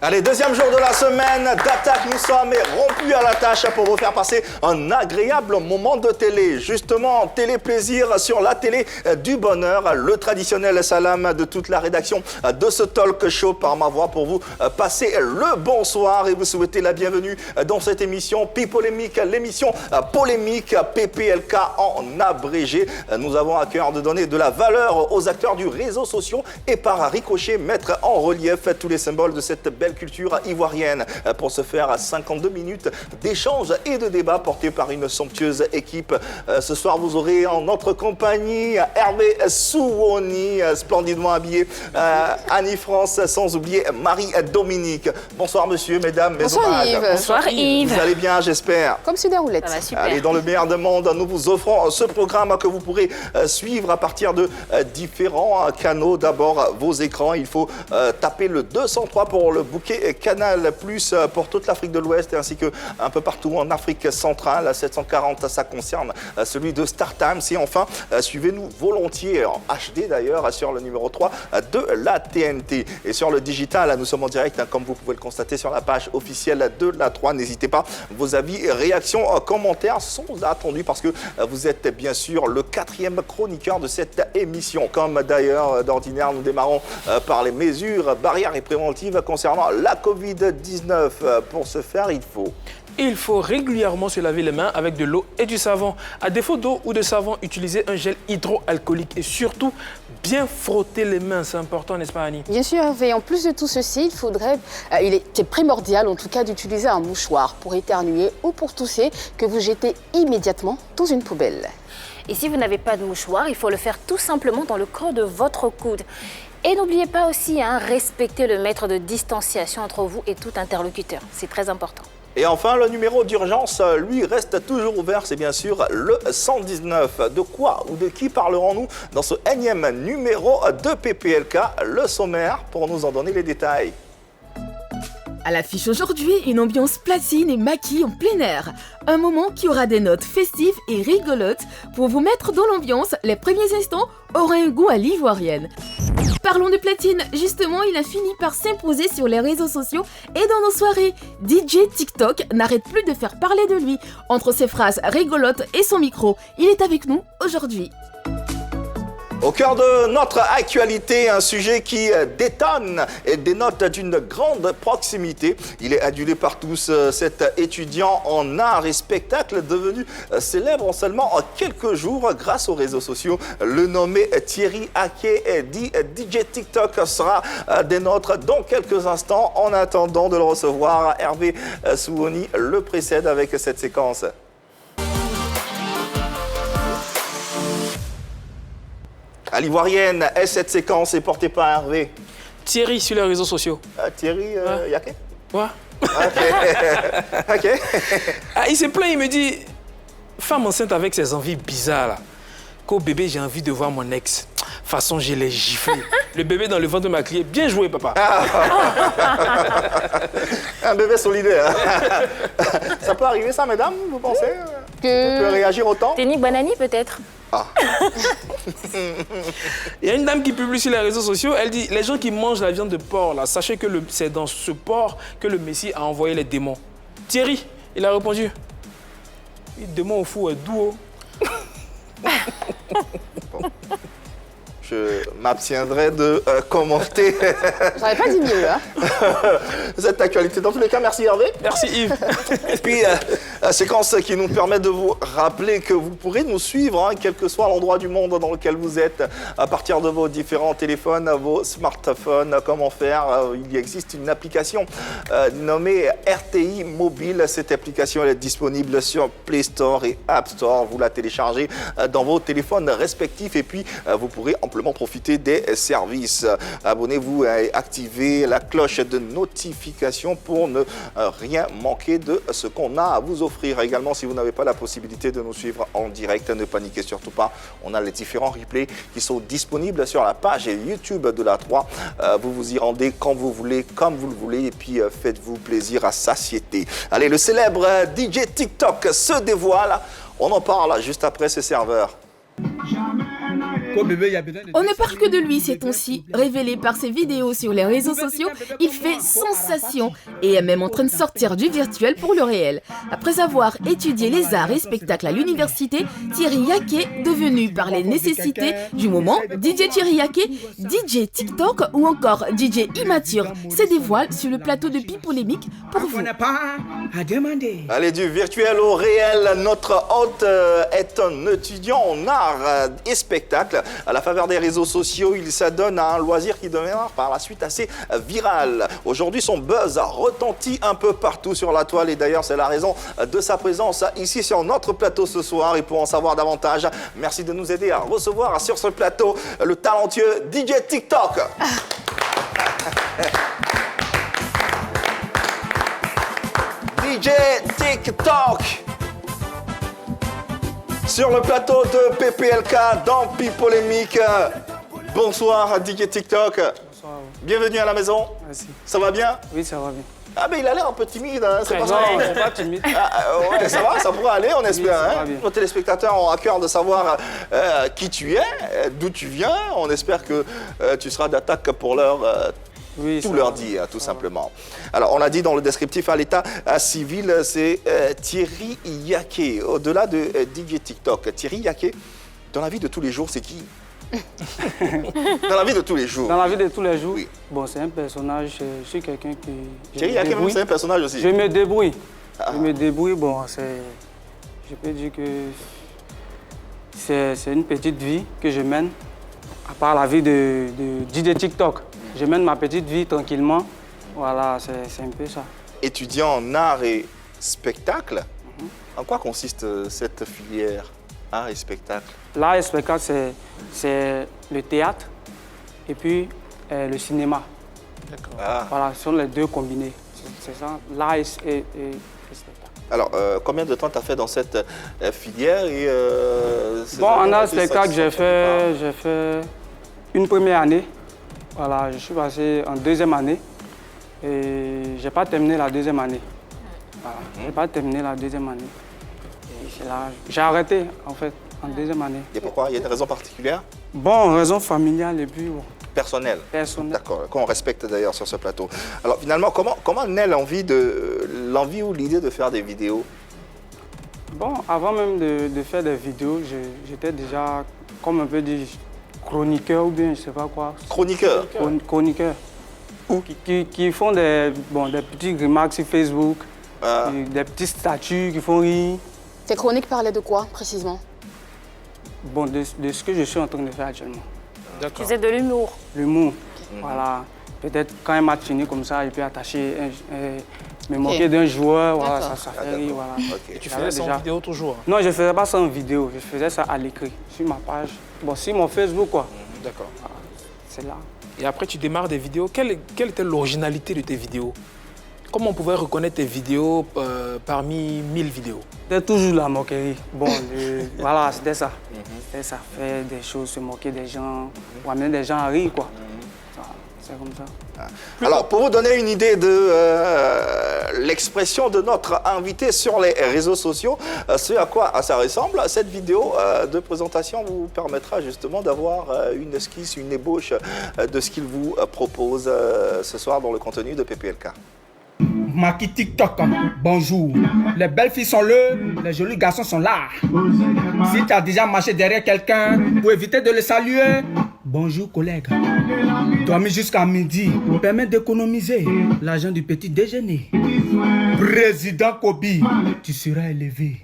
Allez, deuxième jour de la semaine d'attaque, nous sommes rompus à la tâche pour vous faire passer un agréable moment de télé. Justement, télé-plaisir sur la télé du bonheur, le traditionnel salam de toute la rédaction de ce talk show par ma voix pour vous passer le bonsoir et vous souhaiter la bienvenue dans cette émission Pipolémique, l'émission polémique PPLK en abrégé. Nous avons à cœur de donner de la valeur aux acteurs du réseau social et par ricochet mettre en relief tous les symboles de cette belle culture ivoirienne. Pour ce faire, 52 minutes d'échange et de débat portés par une somptueuse équipe. Ce soir, vous aurez en notre compagnie Hervé Souoni, splendidement habillé, Annie France, sans oublier Marie-Dominique. Bonsoir monsieur, mesdames, bonsoir Yves. Bonsoir Yves. Vous allez bien, j'espère. Comme sur des roulettes. Ça va super. Allez, dans le meilleur des mondes, nous vous offrons ce programme que vous pourrez suivre à partir de différents canaux. D'abord, vos écrans. Il faut taper le 203 pour le bouquet Canal Plus pour toute l'Afrique de l'Ouest ainsi que un peu partout en Afrique centrale. 740, ça concerne celui de Star Times. Et enfin, suivez-nous volontiers en HD d'ailleurs sur le numéro 3 de la TNT. Et sur le digital, nous sommes en direct, comme vous pouvez le constater sur la page officielle de la 3. N'hésitez pas, vos avis, réactions, commentaires sont attendus parce que vous êtes bien sûr le 4e chroniqueur de cette émission. Comme d'ailleurs d'ordinaire, nous démarrons par les mesures barrières et préventives concernant la Covid-19. Pour ce faire, il faut régulièrement se laver les mains avec de l'eau et du savon. À défaut d'eau ou de savon, utilisez un gel hydroalcoolique et surtout bien frotter les mains. C'est important, n'est-ce pas Annie? Bien sûr Hervé, en plus de tout ceci, il est primordial en tout cas d'utiliser un mouchoir pour éternuer ou pour tousser que vous jetez immédiatement dans une poubelle. Et si vous n'avez pas de mouchoir, il faut le faire tout simplement dans le creux de votre coude. Et n'oubliez pas aussi, respecter le mètre de distanciation entre vous et tout interlocuteur. C'est très important. Et enfin, le numéro d'urgence, lui, reste toujours ouvert. C'est bien sûr le 119. De quoi ou de qui parlerons-nous dans ce énième numéro de PPLK? Le sommaire pour nous en donner les détails. À l'affiche aujourd'hui, une ambiance platine et maquille en plein air. Un moment qui aura des notes festives et rigolotes. Pour vous mettre dans l'ambiance, les premiers instants auront un goût à l'ivoirienne. Parlons de platine, justement, il a fini par s'imposer sur les réseaux sociaux et dans nos soirées. DJ TikTok n'arrête plus de faire parler de lui. Entre ses phrases rigolotes et son micro, il est avec nous aujourd'hui. Au cœur de notre actualité, un sujet qui détonne et dénote d'une grande proximité. Il est adulé par tous, cet étudiant en art et spectacle devenu célèbre en seulement quelques jours grâce aux réseaux sociaux. Le nommé Thierry Aké, dit DJ TikTok, sera des nôtres dans quelques instants. En attendant de le recevoir, Hervé Souoni le précède avec cette séquence. À l'ivoirienne, et cette séquence est portée par Hervé. Thierry sur les réseaux sociaux. Thierry Yaké? Ouais. Ok. Il se plaint, il me dit, femme enceinte avec ses envies bizarres là. Qu'au bébé, j'ai envie de voir mon ex. Façon, je l'ai giflé. Le bébé dans le ventre de ma crié, bien joué papa. Un bébé solidaire. Ça peut arriver ça, mesdames, vous pensez? On peut réagir autant? Tenny Banani peut-être? Il y a une dame qui publie sur les réseaux sociaux, elle dit, les gens qui mangent la viande de porc, là, sachez que c'est dans ce porc que le Messie a envoyé les démons. Thierry, il a répondu, les démons au fou est doux. Bon. Je m'abstiendrai de commenter. J'aurais pas dit mieux, cette actualité. Dans tous les cas, merci Hervé. Merci Yves. Et puis, séquence qui nous permet de vous rappeler que vous pourrez nous suivre, quel que soit l'endroit du monde dans lequel vous êtes, à partir de vos différents téléphones, vos smartphones. Comment faire? Il existe une application nommée RTI Mobile. Cette application elle est disponible sur Play Store et App Store. Vous la téléchargez dans vos téléphones respectifs et puis vous pourrez profiter des services. Abonnez-vous et activez la cloche de notification pour ne rien manquer de ce qu'on a à vous offrir. Également, si vous n'avez pas la possibilité de nous suivre en direct, ne paniquez surtout pas. On a les différents replays qui sont disponibles sur la page YouTube de la 3. Vous vous y rendez quand vous voulez, comme vous le voulez, et puis faites-vous plaisir à satiété. Allez, le célèbre DJ TikTok se dévoile. On en parle juste après ce serveur. Jamais On ne parle que de lui ces temps-ci. Révélé par ses vidéos sur les réseaux sociaux, il fait sensation et est même en train de sortir du virtuel pour le réel. Après avoir étudié les arts et spectacles à l'université, Thierry Yaké, devenu par les nécessités du moment DJ Thierry Yaké, DJ TikTok ou encore DJ immature, se dévoile sur le plateau de Pi Polémique pour vous. Allez, du virtuel au réel, notre hôte est un étudiant en art et spectacle. À la faveur des réseaux sociaux, il s'adonne à un loisir qui deviendra par la suite assez viral. Aujourd'hui, son buzz retentit un peu partout sur la toile et d'ailleurs, c'est la raison de sa présence ici sur notre plateau ce soir. Et pour en savoir davantage, merci de nous aider à recevoir sur ce plateau le talentueux DJ TikTok. DJ TikTok sur le plateau de PPLK dans Pi Polémique. Bonsoir DJ TikTok. Bonsoir. Bienvenue à la maison. Merci. Ça va bien? Oui, ça va bien. Ah mais il a l'air un peu timide, hein. C'est pas Non, ça. je suis pas timide. Ouais, ça va, ça pourrait aller, on espère. ça Hein. va bien. Nos téléspectateurs ont à cœur de savoir qui tu es, d'où tu viens. On espère que tu seras d'attaque pour leur Oui, tout ça leur va. dire, tout simplement. Alors, on l'a dit dans le descriptif à l'état civil, c'est Thierry Yaké. Au-delà de DJ TikTok, Thierry Yaké, dans la vie de tous les jours, c'est qui? Dans la vie de tous les jours. Dans la vie de tous les jours, Oui. bon, c'est un personnage, je suis quelqu'un qui... je Thierry me Yaké, même, débrouille. c'est un personnage aussi. Je me débrouille. Ah. Je me débrouille, bon, c'est... Je peux dire que c'est une petite vie que je mène, à part la vie de DJ TikTok. Je mène ma petite vie tranquillement. Voilà, c'est un peu ça. Étudiant en art et spectacle, en quoi consiste cette filière art et spectacle? L'art et spectacle, c'est le théâtre et puis le cinéma. Ah. Voilà, ce sont les deux combinés. C'est ça, l'art et spectacle. Alors, combien de temps tu as fait dans cette filière et, Bon, en art et spectacle, j'ai fait une première année. Voilà, je suis passé en deuxième année et j'ai pas terminé la deuxième année. Voilà, j'ai pas terminé la deuxième année. Et c'est là, j'ai arrêté en fait en deuxième année. Et pourquoi? Il y a des raisons particulières? Bon, raison familiale et puis bon, Personnelles. personnelle. D'accord, qu'on respecte d'ailleurs sur ce plateau. Alors finalement, comment naît l'envie ou l'idée de faire des vidéos? Bon, avant même de faire des vidéos, j'étais déjà, comme on peut dire, chroniqueur ou bien je sais pas quoi. Chroniqueur. Chroniqueur. Qui font des petites remarques sur Facebook, Ah. des petits statuts qui font rire. Tes chroniques parlaient de quoi, précisément? Bon, de ce que je suis en train de faire actuellement. Tu faisais de l'humour. L'humour, voilà. Peut-être quand un match finit comme ça, il peut attacher, me moquer d'un joueur, voilà, D'accord. ça fait rire, voilà. Ok. Et tu J'avais faisais ça en déjà- vidéo toujours? Non, je ne faisais pas ça en vidéo, je faisais ça à l'écrit, sur ma page. Bon, sur mon Facebook, quoi. D'accord. C'est là. Et après, tu démarres des vidéos. Quelle était l'originalité de tes vidéos? Comment on pouvait reconnaître tes vidéos parmi 1000 vidéos? C'était toujours la moquerie. Bon, voilà, c'était ça. C'était ça, faire des choses, se moquer des gens, ou amener des gens à rire, quoi. C'est comme ça. Alors, pour vous donner une idée de l'expression de notre invité sur les réseaux sociaux, ce à quoi ça ressemble, cette vidéo de présentation vous permettra justement d'avoir une esquisse, une ébauche de ce qu'il vous propose ce soir dans le contenu de PPLK. Maki TikTok, bonjour. Les belles filles sont là, les jolis garçons sont là. Si tu as déjà marché derrière quelqu'un pour éviter de le saluer, bonjour collègue. Dormir jusqu'à midi permet d'économiser l'argent du petit déjeuner. Président Kobi, tu seras élevé.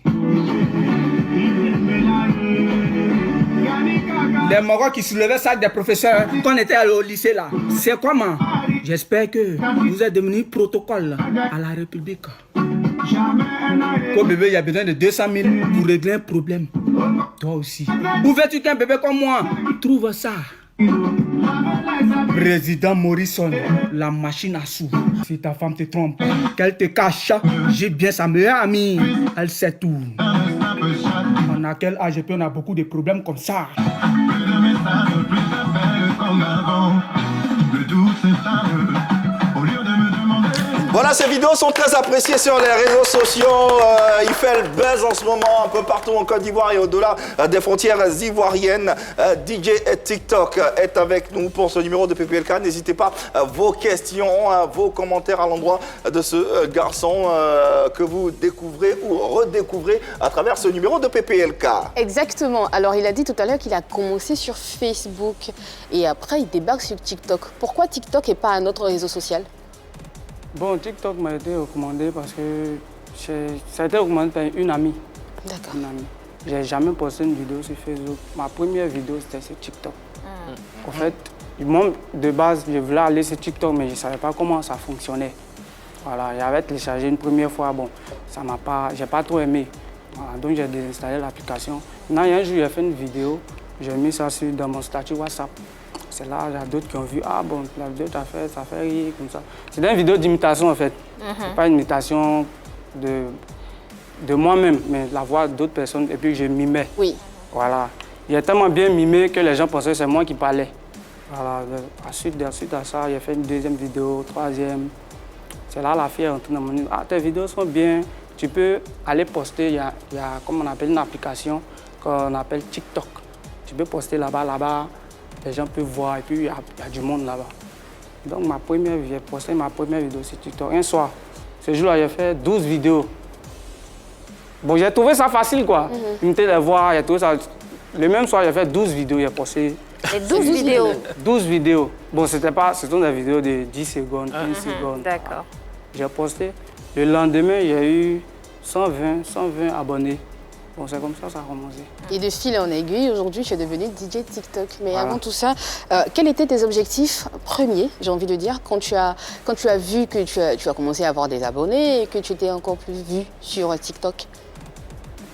Les Marocs qui soulevaient ça des professeurs quand on était allé au lycée là, c'est comment? J'espère que vous êtes devenu protocole à la République. Comme bébé, il y a besoin de 200 000 pour régler un problème. Toi aussi. Où veux-tu qu'un bébé comme moi trouve ça? Président Morrison, la machine à sous. Si ta femme te trompe, qu'elle te cache, j'ai bien sa meilleure amie. Elle sait tout. On a quel âge et puis on a beaucoup de problèmes comme ça. Voilà, ces vidéos sont très appréciées sur les réseaux sociaux. Il fait le buzz en ce moment un peu partout en Côte d'Ivoire et au-delà des frontières ivoiriennes. DJ TikTok est avec nous pour ce numéro de PPLK. N'hésitez pas vos questions, vos commentaires à l'endroit de ce garçon que vous découvrez ou redécouvrez à travers ce numéro de PPLK. Exactement. Alors, il a dit tout à l'heure qu'il a commencé sur Facebook et après, il débarque sur TikTok. Pourquoi TikTok et pas un autre réseau social? Bon, TikTok m'a été recommandé parce que ça a été recommandé par une amie. D'accord. Une amie. J'ai jamais posté une vidéo sur Facebook. Ma première vidéo, c'était sur TikTok. En fait, moi, de base, je voulais aller sur TikTok, mais je ne savais pas comment ça fonctionnait. Voilà, j'avais téléchargé une première fois, bon, ça m'a pas, j'ai pas trop aimé. Voilà, donc j'ai désinstallé l'application. Maintenant, il y a un jour, j'ai fait une vidéo, j'ai mis ça dans mon statut WhatsApp. C'est là, il y a d'autres qui ont vu, ah bon, la vidéo ça fait rire, comme ça. C'était une vidéo d'imitation en fait. C'est pas une imitation de moi-même, mais la voix d'autres personnes, et puis je mimais. Oui. Voilà. Il a tellement bien mimé que les gens pensaient que c'est moi qui parlais. Voilà. Ensuite à ça, j'ai fait une deuxième vidéo, troisième. C'est là la fille est entrée dans mon livre. Ah, tes vidéos sont bien, tu peux aller poster, il y a comme on appelle une application qu'on appelle TikTok. Tu peux poster là-bas. Les gens peuvent voir et puis il y a du monde là-bas. Donc j'ai posté ma première vidéo sur TikTok. Un soir, ce jour-là, j'ai fait 12 vidéos. Bon, j'ai trouvé ça facile quoi. Imiter les voix, j'ai trouvé ça. Le même soir, j'ai fait 12 vidéos, j'ai posté. Les 12 vidéos. 12 vidéos. Bon, ce sont des vidéos de 10 secondes, 15 secondes. D'accord. J'ai posté. Le lendemain, il y a eu 120 abonnés. Bon, c'est comme ça ça a commencé. Et de fil en aiguille, aujourd'hui, tu es devenu DJ TikTok. Mais Voilà. avant tout ça, quels étaient tes objectifs premiers, j'ai envie de dire, quand tu as vu que tu as commencé à avoir des abonnés et que tu étais encore plus vu sur TikTok?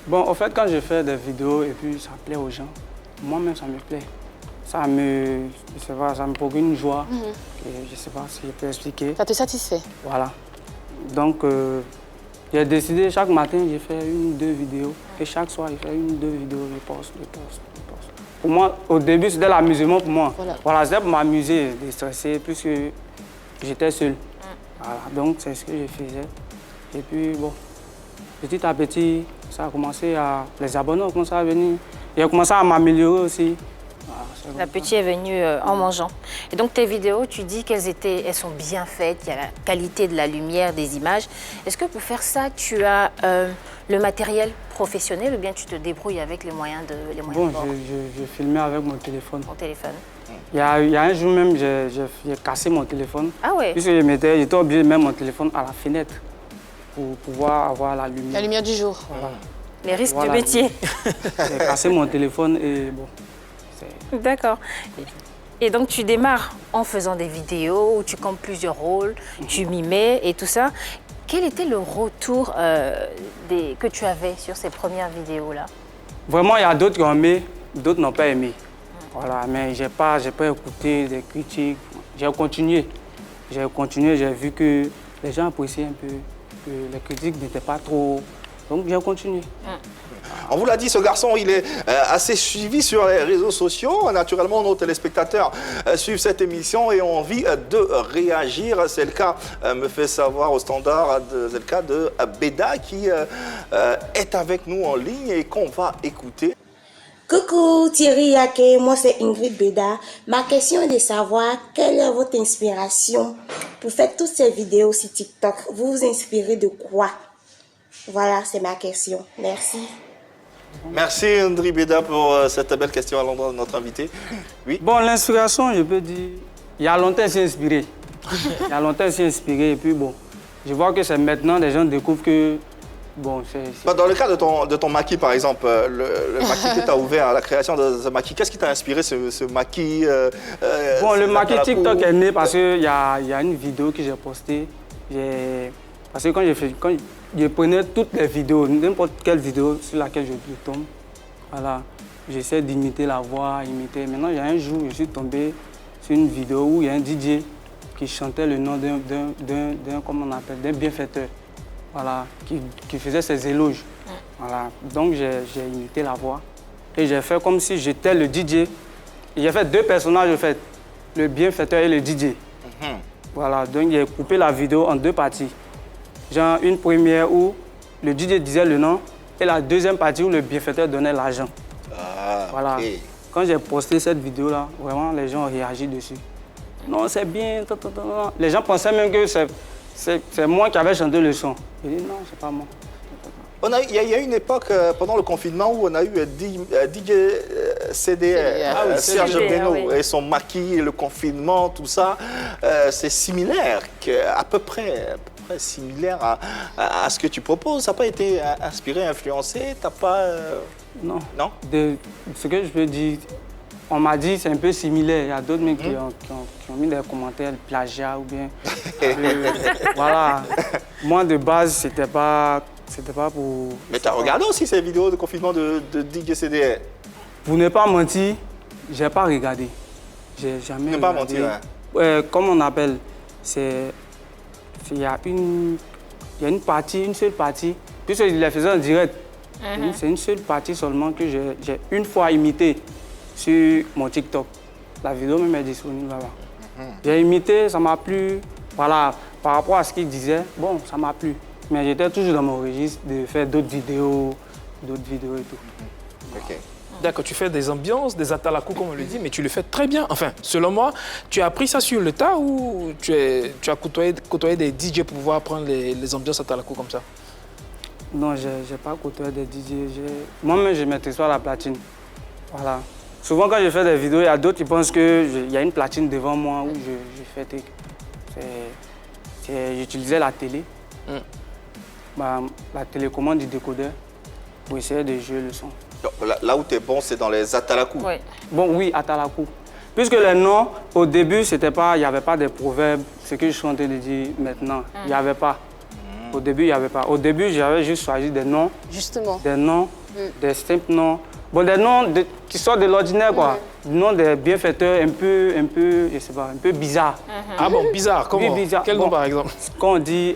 Bon, en fait, quand je fais des vidéos et puis ça plaît aux gens, moi-même, ça me plaît. Ça me procure une joie. Que je ne sais pas si je peux expliquer. Ça te satisfait? Voilà. Donc, j'ai décidé, chaque matin, j'ai fait 1 ou 2 vidéos. Et chaque soir, j'ai fait 1 ou 2 vidéos, je poste. Pour moi, au début, c'était l'amusement pour moi. Voilà, c'était pour m'amuser, déstresser, puisque j'étais seul. Voilà, donc c'est ce que je faisais. Et puis, bon, petit à petit, ça a commencé les abonnés ont commencé à venir. J'ai commencé à m'améliorer aussi. Voilà, L'appétit est venu en mangeant. Et donc tes vidéos, tu dis elles sont bien faites, il y a la qualité de la lumière, des images. Est-ce que pour faire ça, tu as le matériel professionnel ou bien tu te débrouilles avec les moyens de Bon, bord? je filmais avec mon téléphone. Mon téléphone. Il y a un jour même, j'ai cassé mon téléphone. Ah ouais? Puisque j'étais obligé de mettre mon téléphone à la fenêtre pour pouvoir avoir la lumière. La lumière du jour. Voilà. Les risques Voilà. du métier. J'ai cassé mon téléphone et bon. D'accord. Et donc tu démarres en faisant des vidéos où tu comptes plusieurs rôles, tu mimais et tout ça. Quel était le retour que tu avais sur ces premières vidéos-là? Vraiment, il y a d'autres qui ont aimé, d'autres n'ont pas aimé. Voilà, mais je n'ai pas écouté des critiques. J'ai continué, j'ai vu que les gens appréciaient un peu, que les critiques n'étaient pas trop. Donc j'ai continué. On vous l'a dit, ce garçon, il est assez suivi sur les réseaux sociaux. Naturellement, nos téléspectateurs suivent cette émission et ont envie de réagir. C'est le cas, me fait savoir au standard, c'est le cas de Beda qui est avec nous en ligne et qu'on va écouter. Coucou Thierry Yake, moi c'est Ingrid Beda. Ma question est de savoir quelle est votre inspiration pour faire toutes ces vidéos sur TikTok. Vous vous inspirez de quoi? Voilà, c'est ma question. Merci. Merci Ingrid Beda pour cette belle question à l'endroit de notre invité. Oui. Bon, l'inspiration, je peux dire, il y a longtemps, je suis inspiré. Il y a longtemps, je suis inspiré et puis bon, je vois que c'est maintenant, les gens découvrent que, bon, c'est... Dans le cas de ton maquis, par exemple, le maquis que tu as ouvert, la création de ce maquis, qu'est-ce qui t'a inspiré ce maquis Bon, le maquis TikTok est né parce qu'il y a une vidéo que j'ai postée. Parce que quand je prenais toutes les vidéos, n'importe quelle vidéo sur laquelle je tombe, voilà, j'essaie d'imiter la voix, imiter. Maintenant, il y a un jour, je suis tombé sur une vidéo où il y a un DJ qui chantait le nom d'un bienfaiteur, voilà, qui faisait ses éloges. Voilà. Donc, j'ai imité la voix et j'ai fait comme si j'étais le DJ. J'ai fait 2 personnages, en fait, le bienfaiteur et le DJ. Voilà, donc j'ai coupé la vidéo en 2 parties. Genre une première où le DJ disait le nom et la deuxième partie où le bienfaiteur donnait l'argent. Ah, Voilà. ok. Quand j'ai posté cette vidéo-là, vraiment, les gens ont réagi dessus. Non, c'est bien. Les gens pensaient même que c'est moi qui avais chanté le son. J'ai dit non, c'est pas moi. Il y a une époque, pendant le confinement, où on a eu DJ CDR, Serge CDR, Beno, oui. et son maquis, le confinement, tout ça. C'est similaire, à peu près similaire à ce que tu proposes. Ça n'a pas été inspiré, influencé? T'as pas... Non. Non? Ce que je peux dire, on m'a dit c'est un peu similaire. Il y a d'autres mecs qui ont mis des commentaires plagiat ou bien. Voilà. Moi, de base, c'était pas pour. Mais tu as regardé aussi ces vidéos de confinement de DJ CDR? Pour ne pas mentir, j'ai pas regardé. J'ai jamais Ne pas regardé. mentir, hein? Comme on appelle, il y a une partie, une seule partie, puisqu'il les faisait en direct. C'est une seule partie seulement que j'ai une fois imité sur mon TikTok. La vidéo même est disponible là-bas. J'ai imité, ça m'a plu. Voilà, par rapport à ce qu'il disait, bon, ça m'a plu. Mais j'étais toujours dans mon registre de faire d'autres vidéos et tout. Ok. D'accord, tu fais des ambiances, des atalakou comme on le dit, mais tu le fais très bien. Enfin, selon moi, tu as appris ça sur le tas ou tu as côtoyé des DJ pour pouvoir apprendre les ambiances atalakou comme ça? Non, je n'ai pas côtoyé des DJ. Moi-même, je ne maîtrise pas la platine. Voilà. Souvent, quand je fais des vidéos, il y a d'autres qui pensent qu'il y a une platine devant moi où je fais des... J'utilisais la télé, la télécommande du décodeur pour essayer de jouer le son. Donc, là où tu es bon, c'est dans les atalakou. Oui. Bon, oui, atalakou. Puisque les noms, au début, il n'y avait pas de proverbes, ce que je suis en train de dire maintenant. Il n'y avait pas. Au début, il n'y avait pas. Au début, j'avais juste choisi des noms. Justement. Des noms, des simples noms. Bon, des noms qui sortent de l'ordinaire, quoi. Des noms de bienfaiteurs un peu, je sais pas, un peu bizarres. Ah bon, bizarre, comment? Oui, bizarre. Quel nom Bon, par exemple? Quand on dit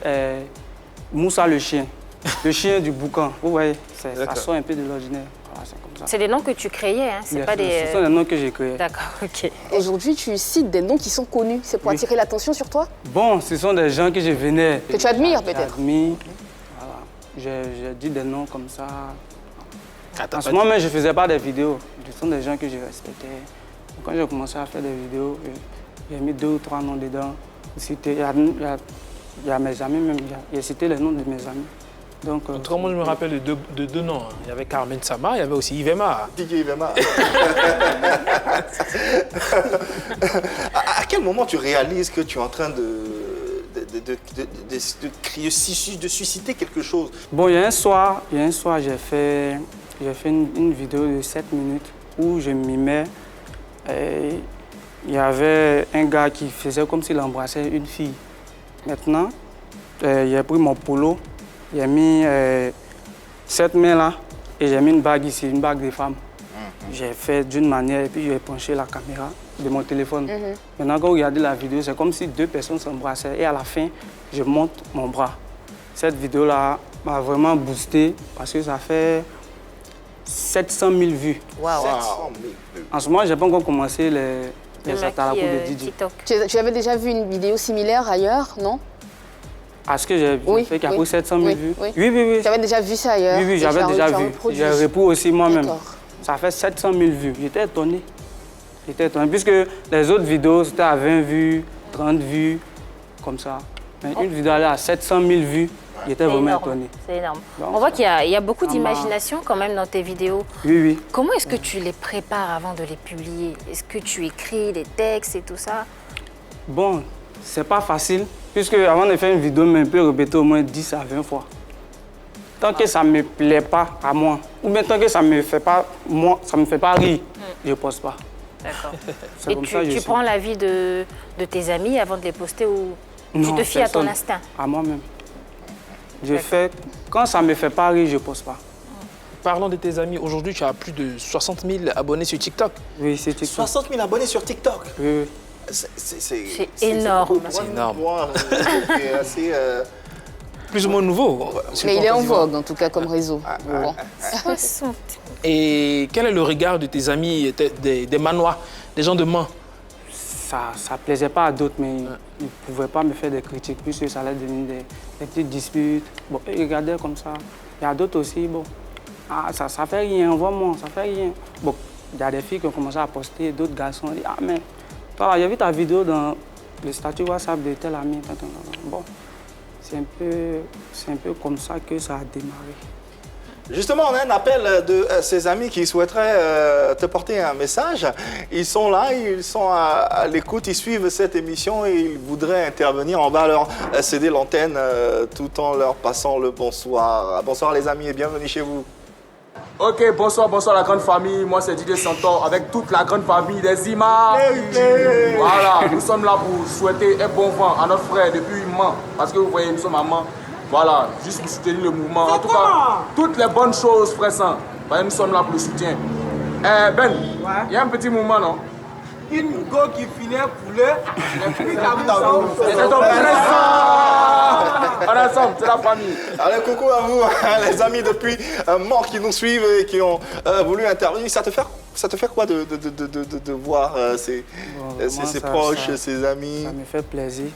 Moussa le chien, le chien du boucan, vous voyez, ça sort un peu de l'ordinaire. Voilà, c'est comme ça. C'est des noms que tu créais, hein? C'est Bien pas sûr, des... Ce sont des noms que j'ai créés. D'accord, ok. Aujourd'hui, tu cites des noms qui sont connus. C'est pour Oui. attirer l'attention sur toi? Bon, ce sont des gens que je venais. Que tu admires peut-être? J'admire. Voilà. J'ai dit des noms comme ça. Attends, En ce moment, je ne faisais pas des vidéos. Ce sont des gens que je respectais. Donc, quand j'ai commencé à faire des vidéos, j'ai mis 2 ou 3 noms dedans. Il y a mes amis même. J'ai cité les noms de mes amis. Donc, En tout cas, moi, je me rappelle de deux noms. Il y avait Carmen Sama, il y avait aussi Yvema. DJ Yvema. À quel moment tu réalises que tu es en train de susciter quelque chose? Bon, il y a un soir, j'ai fait une vidéo de 7 minutes où je mimais. Il y avait un gars qui faisait comme s'il embrassait une fille. Maintenant, j'ai pris mon polo, j'ai mis cette main-là et j'ai mis une bague ici, une bague de femme. J'ai fait d'une manière et puis j'ai penché la caméra de mon téléphone. Maintenant, quand vous regardez la vidéo, c'est comme si 2 personnes s'embrassaient et à la fin, je monte mon bras. Cette vidéo-là m'a vraiment boosté parce que ça fait 700 000 vues. Waouh. En ce moment, je n'ai pas encore commencé les atalakou de DJ. TikTok. Tu avais déjà vu une vidéo similaire ailleurs, non? À ce que j'ai Oui, fait, qui a oui. pris 700 000 Oui, vues. oui. Oui. Tu avais déjà vu ça ailleurs? Oui, et j'avais tu as déjà vu. reproduit. J'ai repris aussi moi-même. D'accord. Ça fait 700 000 vues. J'étais étonné. Puisque les autres vidéos, c'était à 20 vues, 30 vues, comme ça. Mais une vidéo allait à 700 000 vues, j'étais C'est vraiment énorme. étonné. C'est énorme. Donc, On voit qu'il y a beaucoup ça m'a- d'imagination quand même dans tes vidéos. Oui. Comment est-ce que tu les prépares avant de les publier? Est-ce que tu écris des textes et tout ça? Bon, c'est pas facile, puisque avant de faire une vidéo, je peux répéter au moins 10 à 20 fois. Tant que ça ne me plaît pas à moi, ou bien tant que ça ne me fait pas, rire, je ne poste pas. D'accord. C'est Et comme ça que je tu suis. prends l'avis de tes amis avant de les poster ou tu Non, te fies à ton personne. instinct? À moi-même. Je fais, quand ça ne me fait pas rire, je ne poste pas. Parlons de tes amis. Aujourd'hui, tu as plus de 60 000 abonnés sur TikTok. Oui, c'est TikTok. 60 000 abonnés sur TikTok. Oui. C'est énorme. C'est énorme. C'est assez... Plus ou moins nouveau. sur Mais ton il est en quasiment. vogue, en tout cas, comme réseau. Bon. 60. Et quel est le regard de tes amis, des manois, des gens de main? ça plaisait pas à d'autres, mais ils ne pouvaient pas me faire des critiques, puisque ça allait devenir des petites disputes. Bon, ils regardaient comme ça. Il y a d'autres aussi, bon, ça fait rien, envoie-moi, ça fait rien. Bon, il y a des filles qui ont commencé à poster, d'autres garçons ont dit, ah mais, toi, j'ai vu ta vidéo dans le statut WhatsApp de tel ami. Bon, c'est un peu comme ça que ça a démarré. Justement, on a un appel de ses amis qui souhaiteraient te porter un message. Ils sont là, ils sont à l'écoute, ils suivent cette émission et ils voudraient intervenir. On va leur céder l'antenne tout en leur passant le bonsoir. Bonsoir les amis et bienvenue chez vous. Ok, bonsoir la grande famille. Moi c'est Didier Santor avec toute la grande famille des Zima. Voilà, nous sommes là pour souhaiter un bon vent à notre frère depuis Mans. Parce que vous voyez, nous sommes à Mans. Voilà, juste pour soutenir le mouvement. En tout cas, toutes les bonnes choses, frère Sang. Nous sommes là pour le soutien. Ben, il y a un petit mouvement, non? Une go qui finit poulet. C'est ton on est ensemble, c'est la famille. Allez, coucou à vous, les amis depuis Mans qui nous suivent et qui ont voulu intervenir. Ça te fait quoi de voir ses proches, ses amis? Ça me fait plaisir.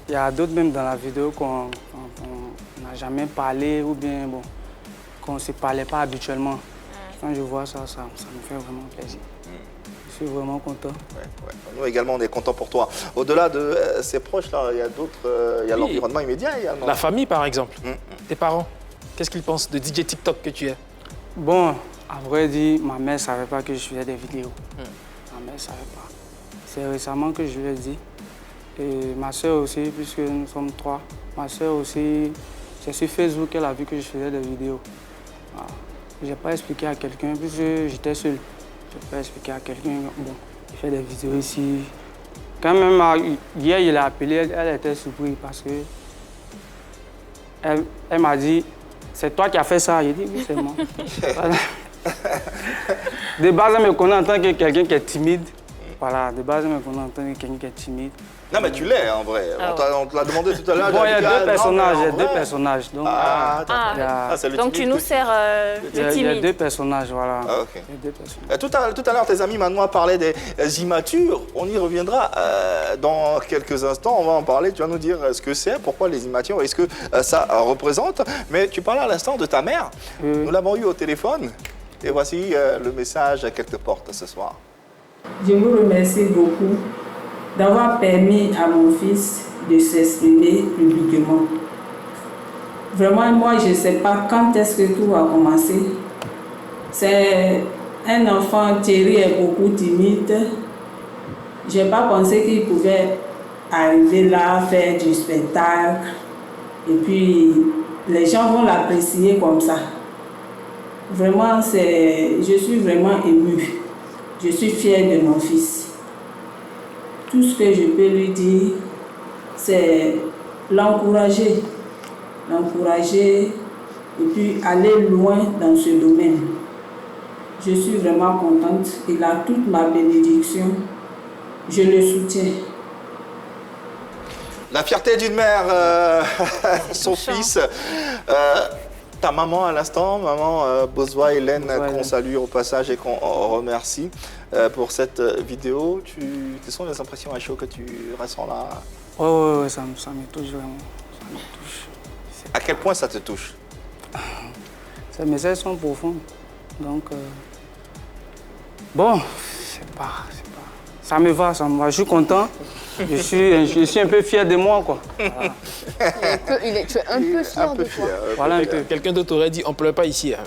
Il y a d'autres même dans la vidéo qu'on n'a jamais parlé ou bien bon, qu'on ne se parlait pas habituellement. Quand je vois ça me fait vraiment plaisir. Je suis vraiment content. Ouais. Nous également, on est contents pour toi. Au-delà de ces proches-là, il y a d'autres, il y a l'environnement immédiat également. La famille, par exemple. Tes parents, qu'est-ce qu'ils pensent de DJ TikTok que tu es? Bon, à vrai dire, ma mère ne savait pas que je faisais des vidéos. Ma mère ne savait pas. C'est récemment que je lui ai dit. Et ma soeur aussi, puisque nous sommes 3. Ma soeur aussi, c'est sur Facebook qu'elle a vu que je faisais des vidéos. Voilà. Je n'ai pas expliqué à quelqu'un, puisque j'étais seul. Je n'ai pas expliqué à quelqu'un, bon, il fait des vidéos ici. Quand même, hier, il a appelé, elle était surprise parce que elle m'a dit, c'est toi qui as fait ça. J'ai dit, oui, c'est moi. De base, elle me connaît en tant que quelqu'un qui est timide. Voilà, de base, elle me connaît en tant que quelqu'un qui est timide. Non, mais tu l'es en vrai. On te l'a demandé tout à l'heure. Bon, il y a deux personnages. Donc, donc tu nous sers de timide. Il y a deux personnages, voilà. Ah, okay. Tout à l'heure, tes amis Manois parlaient des immatures. On y reviendra dans quelques instants. On va en parler. Tu vas nous dire ce que c'est, pourquoi les immatures et ce que ça représente. Mais tu parlais à l'instant de ta mère. Nous l'avons eu au téléphone. Et voici le message qu'elle te porte ce soir. Je vous remercie beaucoup d'avoir permis à mon fils de s'exprimer publiquement. Vraiment, moi, je ne sais pas quand est-ce que tout a commencé. C'est un enfant, Thierry est beaucoup timide. Je n'ai pas pensé qu'il pouvait arriver là, faire du spectacle. Et puis, les gens vont l'apprécier comme ça. Vraiment, je suis vraiment émue. Je suis fière de mon fils. Tout ce que je peux lui dire, c'est l'encourager. L'encourager et puis aller loin dans ce domaine. Je suis vraiment contente. Il a toute ma bénédiction. Je le soutiens. La fierté d'une mère, son fils. Ta maman à l'instant, maman Bozwa Hélène, qu'on salue au passage et qu'on remercie pour cette vidéo. Quelles sont les impressions à chaud que tu ressens là? Oui, ça me touche vraiment. Ça me touche. À quel point ça te touche? Ces messages sont profonds. Donc, bon, ça me va. Je suis content. Je suis un peu fier de moi, quoi. Voilà. Tu es un peu fier de toi. Voilà, quelqu'un d'autre aurait dit on ne pleure pas ici. Hein.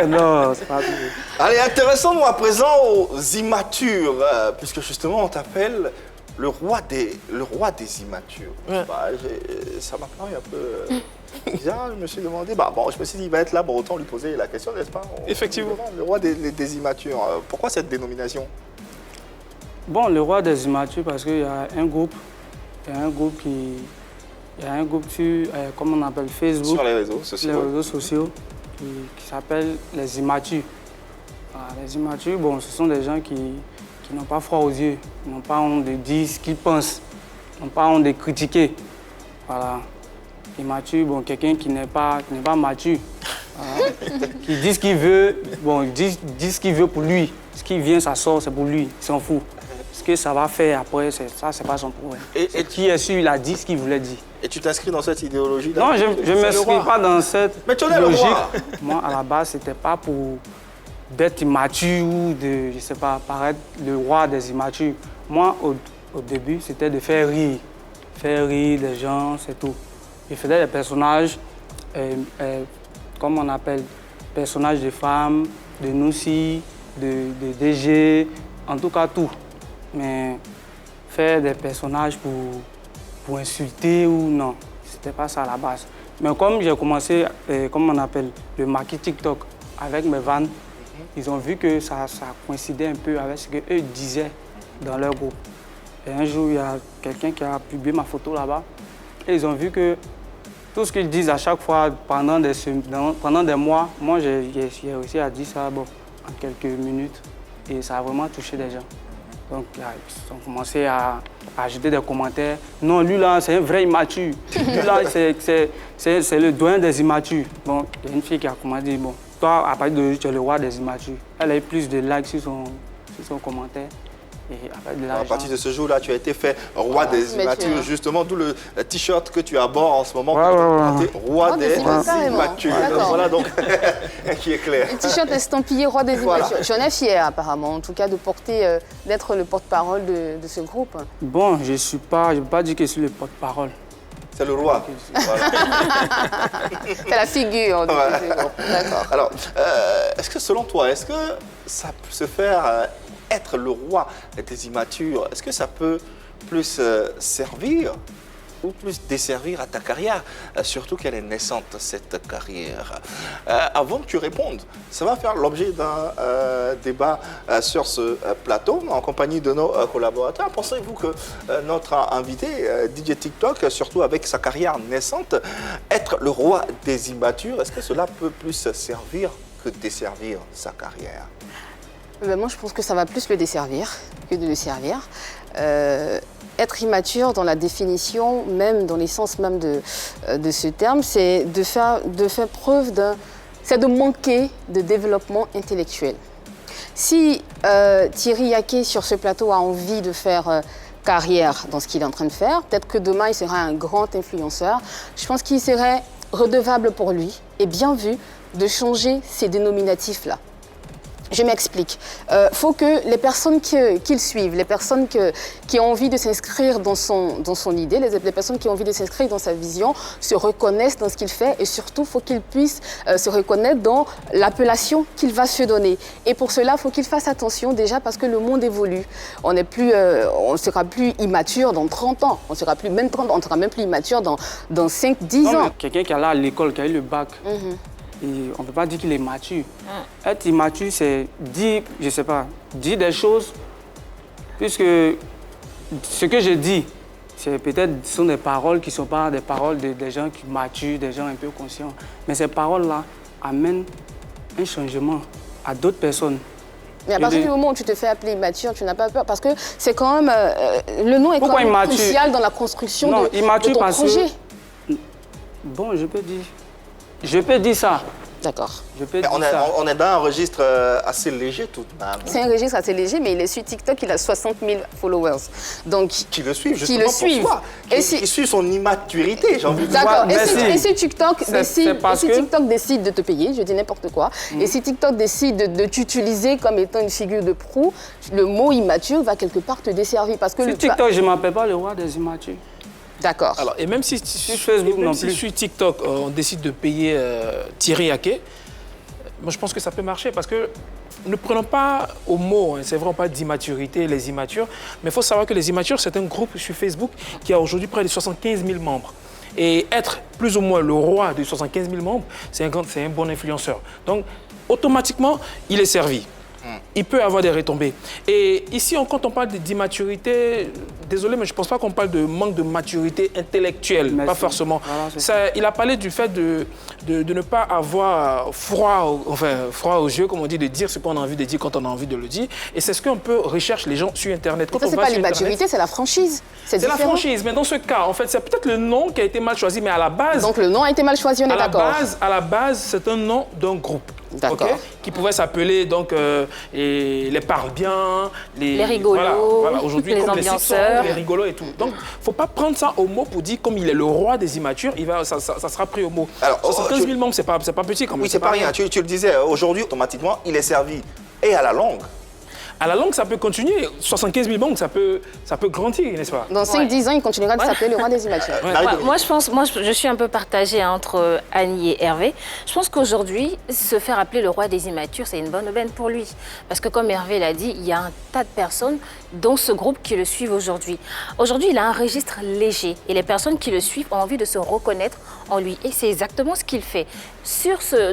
Non, c'est pas tout. Allez, intéressons-nous à présent aux immatures, puisque justement on t'appelle le roi des immatures. Ouais. Ça m'a paru un peu bizarre. Je me suis demandé, je me suis dit il va être là, autant lui poser la question, n'est-ce pas? Effectivement. Le roi des immatures. Pourquoi cette dénomination? Bon, le roi des immatures, parce qu'il y a un groupe, sur, comment on appelle, Facebook. Sur les réseaux sociaux. Les réseaux sociaux, qui s'appelle les immatures. Voilà, les immatures, bon, ce sont des gens qui n'ont pas froid aux yeux, qui n'ont pas honte de dire ce qu'ils pensent, qui n'ont pas honte de critiquer. Voilà. Immature, bon, quelqu'un qui n'est pas mature. Voilà. Qui dit ce qu'il veut, bon, dit ce qu'il veut pour lui. Ce qui vient, ça sort, c'est pour lui, il s'en fout. Ce que ça va faire après, ça, c'est pas son problème. Et qui est sûr, il a dit ce qu'il voulait dire. Et tu t'inscris dans cette idéologie-là? Non, je ne m'inscris pas dans cette Mais tu es le logique. roi. Moi, à la base, c'était pas pour d'être immature ou de, je sais pas, paraître le roi des immatures. Moi, au début, c'était de faire rire. Faire rire les gens, c'est tout. Je faisais des personnages, comme on appelle, personnages de femmes, de Noussi, de DG, en tout cas tout. Mais faire des personnages pour insulter ou non, c'était pas ça à la base. Mais comme j'ai commencé, comme on appelle, le maquis TikTok avec mes vannes, ils ont vu que ça coïncidait un peu avec ce qu'eux disaient dans leur groupe. Et un jour, il y a quelqu'un qui a publié ma photo là-bas et ils ont vu que tout ce qu'ils disent à chaque fois pendant des mois, moi j'ai réussi à dire ça en quelques minutes et ça a vraiment touché des gens. Donc ils ont commencé à ajouter des commentaires. Non, lui là, c'est un vrai immature. Lui là, c'est le doyen des immatures. Bon, il y a une fille qui a commencé, bon, toi, à partir de tu es le roi des immatures. Elle a eu plus de likes sur son commentaire. Et à partir de ce jour-là, tu as été fait roi des immatures, justement, d'où le t-shirt que tu as bord en ce moment, roi des immatures. Voilà donc, qui est clair. Le t-shirt estampillé roi des immatures. J'en ai fier apparemment, en tout cas, de porter, d'être le porte-parole de ce groupe. Bon, je ne peux pas dire que je suis le porte-parole. C'est le roi. Voilà. C'est la figure de ce groupe. D'accord. Alors, est-ce que selon toi, est-ce que ça peut se faire être le roi des immatures, est-ce que ça peut plus servir ou plus desservir à ta carrière, surtout qu'elle est naissante, cette carrière? Avant que tu répondes, ça va faire l'objet d'un débat sur ce plateau, en compagnie de nos collaborateurs. Pensez-vous que notre invité, DJ TikTok, surtout avec sa carrière naissante, être le roi des immatures, est-ce que cela peut plus servir que desservir sa carrière? Moi, je pense que ça va plus le desservir que de le servir. Être immature, dans la définition, même dans l'essence même de ce terme, c'est de faire preuve c'est de manquer de développement intellectuel. Si Thierry Yaké, sur ce plateau, a envie de faire carrière dans ce qu'il est en train de faire, peut-être que demain, il sera un grand influenceur. Je pense qu'il serait redevable pour lui et bien vu de changer ces dénominatifs-là. Je m'explique. Faut que les personnes qu'ils suivent, les personnes qui ont envie de s'inscrire dans son idée, les personnes qui ont envie de s'inscrire dans sa vision, se reconnaissent dans ce qu'il fait et surtout, faut qu'ils puissent se reconnaître dans l'appellation qu'il va se donner. Et pour cela, faut qu'il fasse attention déjà parce que le monde évolue. On sera plus immature dans 30 ans. On sera plus même 30 ans, on sera même plus immature dans 5-10 ans. Quelqu'un qui est là à l'école, qui a eu le bac. Et on ne peut pas dire qu'il est mature. Être immature, c'est dire, je ne sais pas, dire des choses, puisque ce que je dis, c'est peut-être sont des paroles qui ne sont pas des paroles des gens qui maturent, des gens un peu conscients. Mais ces paroles-là amènent un changement à d'autres personnes. Mais à partir du moment où tu te fais appeler immature, tu n'as pas peur, parce que c'est quand même, le nom est quand même crucial dans la construction de ton projet. Bon, je peux dire ça. D'accord. On est dans un registre assez léger tout de même. C'est un registre assez léger, mais il est sur TikTok, il a 60 000 followers. Donc, qui le suivent justement pour soi. Qui suivent son immaturité, j'ai envie de dire. D'accord. Et si TikTok décide de te payer, je dis n'importe quoi, et si TikTok décide de t'utiliser comme étant une figure de proue, le mot immature va quelque part te desservir. Parce que TikTok, je ne m'appelle pas le roi des immatures. D'accord. Alors, et même si sur TikTok, on décide de payer Thierry Yaké, moi je pense que ça peut marcher parce que ne prenons pas au mot, c'est vraiment pas d'immaturité, les immatures, mais il faut savoir que les immatures, c'est un groupe sur Facebook qui a aujourd'hui près de 75 000 membres. Et être plus ou moins le roi de 75 000 membres, c'est un bon influenceur. Donc, automatiquement, il est servi. Il peut avoir des retombées. Et ici, quand on parle d'immaturité, désolé, mais je ne pense pas qu'on parle de manque de maturité intellectuelle, pas forcément. Voilà, il a parlé du fait de ne pas avoir froid aux yeux, comme on dit, de dire ce qu'on a envie de dire quand on a envie de le dire. Et c'est ce qu'on peut rechercher les gens sur Internet. Ça, c'est pas l'immaturité, c'est la franchise. C'est la franchise, mais dans ce cas, en fait, c'est peut-être le nom qui a été mal choisi, mais à la base... Donc le nom a été mal choisi, on est d'accord. À la base, c'est un nom d'un groupe. D'accord. qui pouvaient s'appeler donc et les parle bien, les rigolos, voilà. Aujourd'hui, les comme les ambianceurs, les rigolos et tout. Donc, faut pas prendre ça au mot pour dire comme il est le roi des immatures, ça sera pris au mot. Alors, 75 000 membres, c'est pas petit quand même. Oui, c'est pas rien. Tu le disais, aujourd'hui, automatiquement, il est servi et à la langue. À la langue, ça peut continuer. 75 000 membres, ça peut grandir, n'est-ce pas? Dans 5-10 ans, il continuera de s'appeler le roi des immatures. Moi, je suis un peu partagée entre Annie et Hervé. Je pense qu'aujourd'hui, se faire appeler le roi des immatures, c'est une bonne aubaine pour lui. Parce que comme Hervé l'a dit, il y a un tas de personnes dans ce groupe qui le suivent aujourd'hui. Aujourd'hui, il a un registre léger et les personnes qui le suivent ont envie de se reconnaître en lui. Et c'est exactement ce qu'il fait.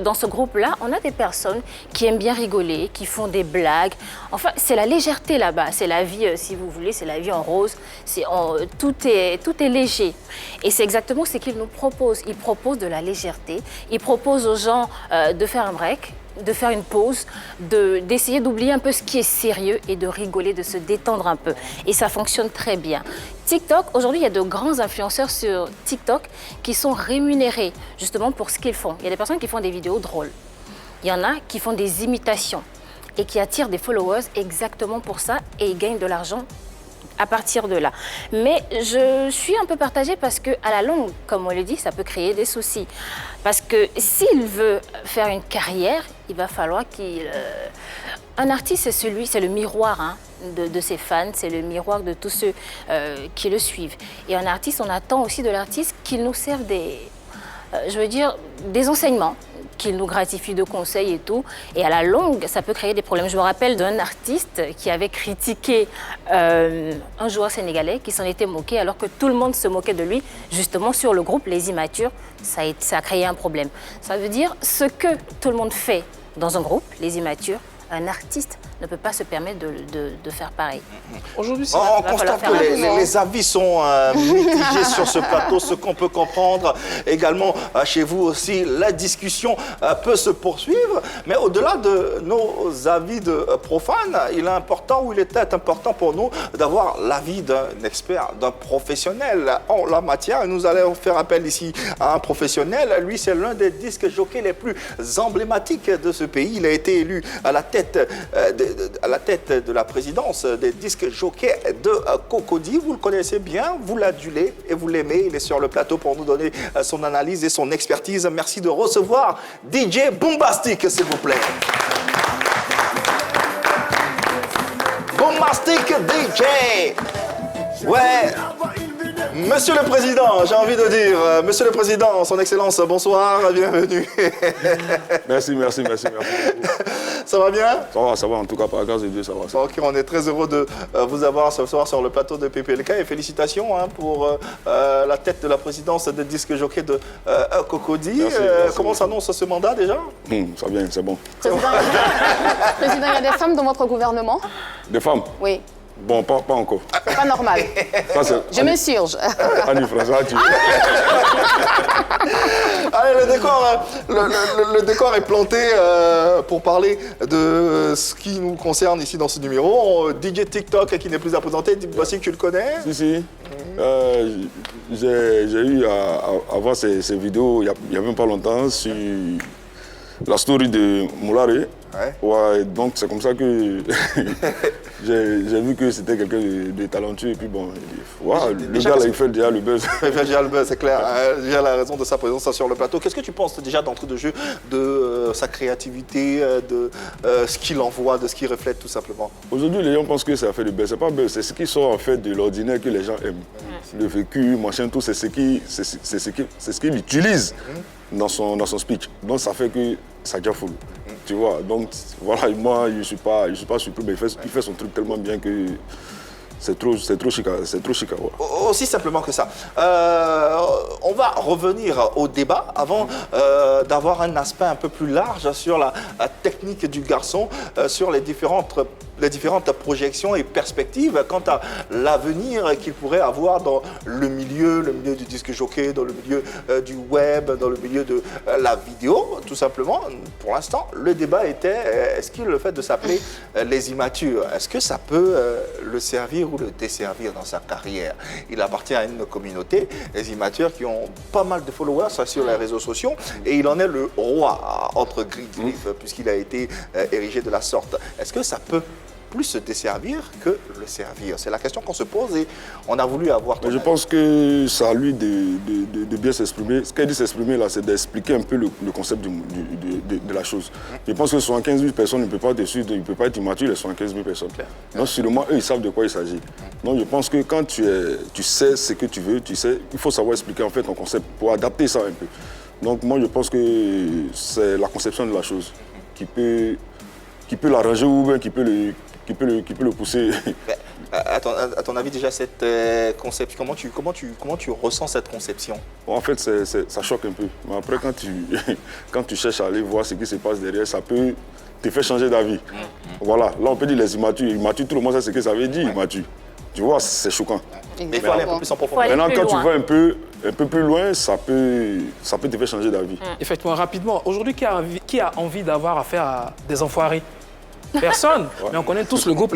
Dans ce groupe-là, on a des personnes qui aiment bien rigoler, qui font des blagues. Enfin, c'est la légèreté là-bas. C'est la vie, si vous voulez, c'est la vie en rose. Tout est léger. Et c'est exactement ce qu'il nous propose. Il propose de la légèreté. Il propose aux gens de faire un break, de faire une pause, d'essayer d'oublier un peu ce qui est sérieux et de rigoler, de se détendre un peu. Et ça fonctionne très bien. TikTok, aujourd'hui, il y a de grands influenceurs sur TikTok qui sont rémunérés justement pour ce qu'ils font. Il y a des personnes qui font des vidéos drôles. Il y en a qui font des imitations et qui attirent des followers exactement pour ça et ils gagnent de l'argent à partir de là. Mais je suis un peu partagée parce qu'à la longue, comme on le dit, ça peut créer des soucis. Parce que s'il veut faire une carrière, il va falloir qu'il... Un artiste, c'est le miroir de ses fans, c'est le miroir de tous ceux qui le suivent. Et un artiste, on attend aussi de l'artiste qu'il nous serve des enseignements, qu'il nous gratifie de conseils et tout. Et à la longue, ça peut créer des problèmes. Je me rappelle d'un artiste qui avait critiqué un joueur sénégalais qui s'en était moqué alors que tout le monde se moquait de lui, justement sur le groupe Les Immatures. Ça a créé un problème. Ça veut dire ce que tout le monde fait dans un groupe, Les Immatures, un artiste ne peut pas se permettre de faire pareil. Aujourd'hui, on constate que les avis sont mitigés sur ce plateau, ce qu'on peut comprendre. Également, chez vous aussi, la discussion peut se poursuivre. Mais au-delà de nos avis de profanes, il était important pour nous d'avoir l'avis d'un expert, d'un professionnel en la matière. Et nous allons faire appel ici à un professionnel. Lui, c'est l'un des disques jockeys les plus emblématiques de ce pays. Il a été élu à la tête de la présidence des disques jockeys de Cocody. Vous le connaissez bien, vous l'adulez et vous l'aimez. Il est sur le plateau pour nous donner son analyse et son expertise. Merci de recevoir DJ Boombastic, s'il vous plaît. Boombastic DJ. Ouais. Monsieur le Président, j'ai envie de dire, Monsieur le Président, Son Excellence, bonsoir, bienvenue. Merci. Ça va bien? Ça va, en tout cas, par la grâce de Dieu, ça va. Ok, on est très heureux de vous avoir ce soir sur le plateau de PPLK et félicitations pour la tête de la présidence des disques jockeys de Cocody. Merci. Comment s'annonce ce mandat déjà? Ça vient, c'est bon. Président, il y a des femmes dans votre gouvernement? Des femmes? Oui. Bon, pas encore. C'est pas normal. Je m'insurge. Annie-François, tu... Allez, le décor est planté pour parler de ce qui nous concerne ici dans ce numéro. DJ TikTok qui n'est plus à présenter. Voici que tu le connais. Si. J'ai eu à voir ces vidéos il y a même pas longtemps sur la story de Moulare. Ouais, donc c'est comme ça que j'ai vu que c'était quelqu'un de talentueux et puis bon, le gars là il fait déjà le buzz. Il fait déjà le buzz, c'est clair. Déjà la raison de sa présence sur le plateau. Qu'est-ce que tu penses déjà d'entrée de jeu de sa créativité, de ce qu'il envoie, de ce qu'il reflète tout simplement? Aujourd'hui les gens pensent que ça fait le buzz, c'est pas buzz, c'est ce qui sort en fait de l'ordinaire que les gens aiment. Le vécu, machin, tout, c'est ce qu'il utilise dans son speech. Donc ça fait que ça devient full. Tu vois, donc voilà, moi je suis pas surpris, mais il fait son truc tellement bien que c'est trop chic, ouais. Aussi simplement que ça. On va revenir au débat avant d'avoir un aspect un peu plus large sur la technique du garçon, sur les différentes les différentes projections et perspectives quant à l'avenir qu'il pourrait avoir dans le milieu du disque jockey, dans le milieu du web, dans le milieu de la vidéo, tout simplement. Pour l'instant, le débat était, est-ce que le fait de s'appeler les immatures, est-ce que ça peut le servir ou le desservir dans sa carrière? Il appartient à une communauté, les immatures, qui ont pas mal de followers sur les réseaux sociaux, et il en est le roi entre griffes, puisqu'il a été érigé de la sorte. Est-ce que ça peut plus se desservir que le servir? C'est la question qu'on se pose et on a voulu avoir... Je pense que c'est à lui de bien s'exprimer. Ce qu'il dit s'exprimer là, c'est d'expliquer un peu le concept de la chose. Je pense que 75 000 personnes ne peuvent pas être immatures, les 75 000 personnes. Donc sûrement, eux, ils savent de quoi il s'agit. Donc je pense que quand tu sais ce que tu veux, il faut savoir expliquer en fait ton concept pour adapter ça un peu. Donc moi, je pense que c'est la conception de la chose qui peut l'arranger ou bien qui peut le pousser. À ton avis, déjà, cette conception, comment tu ressens cette conception? En fait, ça choque un peu. Mais après, quand tu cherches à aller voir ce qui se passe derrière, ça peut te faire changer d'avis. Voilà, là, on peut dire les immatures. Immatures, tout le monde sait ce que ça veut dire, immature. Tu vois, c'est choquant. Mais il faut aller un peu plus en profondeur. Maintenant, quand tu vas un peu plus loin, ça peut te faire changer d'avis. Effectivement, rapidement, aujourd'hui, qui a envie d'avoir affaire à des enfoirés? Personne. Mais on connaît tous le groupe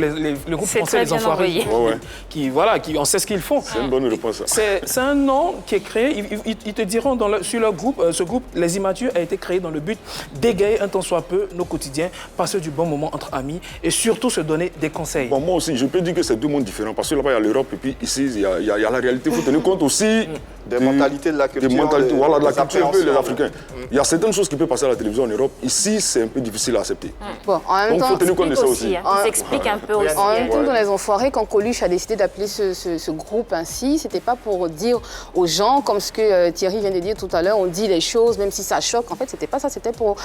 français des enfoirés. On sait ce qu'ils font. C'est une bonne réponse. C'est un nom qui est créé. Ils te diront sur leur groupe, ce groupe, Les Immatures, a été créé dans le but d'égayer un tant soit peu nos quotidiens, passer du bon moment entre amis et surtout se donner des conseils. Bon, moi aussi, je peux dire que c'est deux mondes différents parce que là-bas, il y a l'Europe et puis ici, il y a la réalité. Il faut tenir compte aussi des mentalités de la culture. Des mentalités, voilà, de la culture un peu des Africains. Il y a certaines choses qui peuvent passer à la télévision en Europe. Ici, c'est un peu difficile à accepter. Bon, en même temps, compte de ça aussi. Il s'explique un peu aussi. En même temps, dans les enfoirés, quand Coluche a décidé d'appeler ce groupe ainsi, c'était pas pour dire aux gens, comme ce que Thierry vient de dire tout à l'heure, on dit les choses, même si ça choque. En fait, c'était pas ça, c'était pour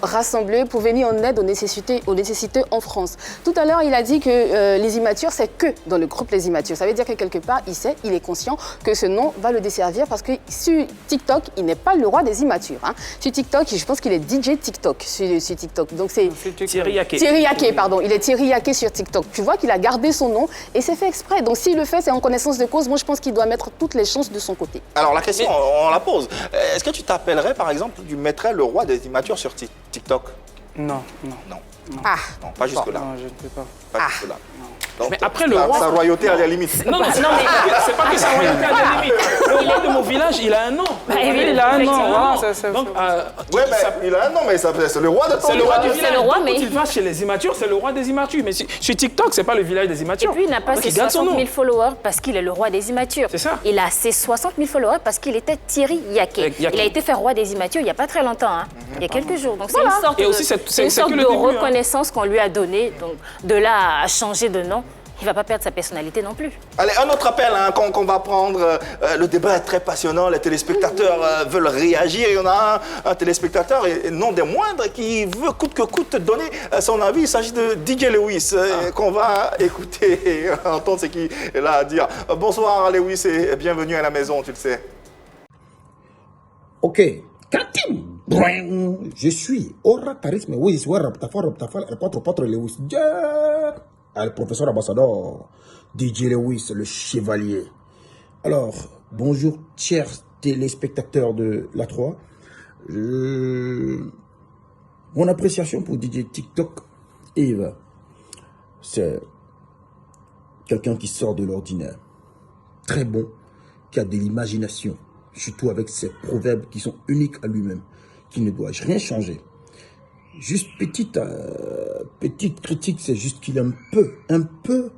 rassembler, pour venir en aide aux nécessités en France. Tout à l'heure, il a dit que les immatures, c'est que dans le groupe Les Immatures. Ça veut dire que quelque part, il est conscient que ce nom va le desservir parce que sur TikTok, il n'est pas le roi des immatures. Hein. Sur TikTok, je pense qu'il est DJ TikTok sur TikTok. Donc c'est Thierry Yaké. Pardon, il est Thierry Yaké sur TikTok. Tu vois qu'il a gardé son nom et c'est fait exprès. Donc s'il le fait, c'est en connaissance de cause. Moi, je pense qu'il doit mettre toutes les chances de son côté. Alors la question, on la pose. Est-ce que tu t'appellerais, par exemple, tu mettrais le roi des immatures sur TikTok? Non. Ah. Non, pas jusque-là. Non, je ne peux pas. Pas jusque-là. Donc, mais après, le roi... Sa royauté a des limites. Non, mais c'est pas que sa royauté a des limites. Le roi de mon village, il a un nom. Il a un nom. Donc, il a un nom, mais c'est le roi de ton village. C'est le roi du village. C'est le roi, mais... Quand il va chez les immatures, c'est le roi des immatures. Mais sur TikTok, c'est pas le village des immatures. Et puis, il n'a pas ses 60 000 followers parce qu'il est le roi des immatures. C'est ça. Il a ses 60 000 followers parce qu'il était Thierry Yaké. Il a été fait roi des immatures il n'y a pas très longtemps, hein. Il y a quelques jours. Donc, c'est une sorte de reconnaissance qu'on lui a donnée. Donc, de là à changer de nom, il ne va pas perdre sa personnalité non plus. Allez, un autre appel qu'on va prendre. Le débat est très passionnant. Les téléspectateurs veulent réagir. Il y en a un téléspectateur, et non des moindres, qui veut coûte que coûte donner son avis. Il s'agit de DJ Lewis, qu'on va écouter et entendre ce qu'il a à dire. Bonsoir Lewis et bienvenue à la maison, tu le sais. Ok. Je suis Ora Charisme. Oui, c'est Raptafar, Lewis. Le professeur ambassadeur DJ Lewis, le chevalier. Alors, bonjour, chers téléspectateurs de la 3. Mon appréciation pour DJ TikTok, Yves, c'est quelqu'un qui sort de l'ordinaire. Très bon, qui a de l'imagination, surtout avec ses proverbes qui sont uniques à lui-même, qui ne doit rien changer. Juste petite critique, c'est juste qu'il est un peu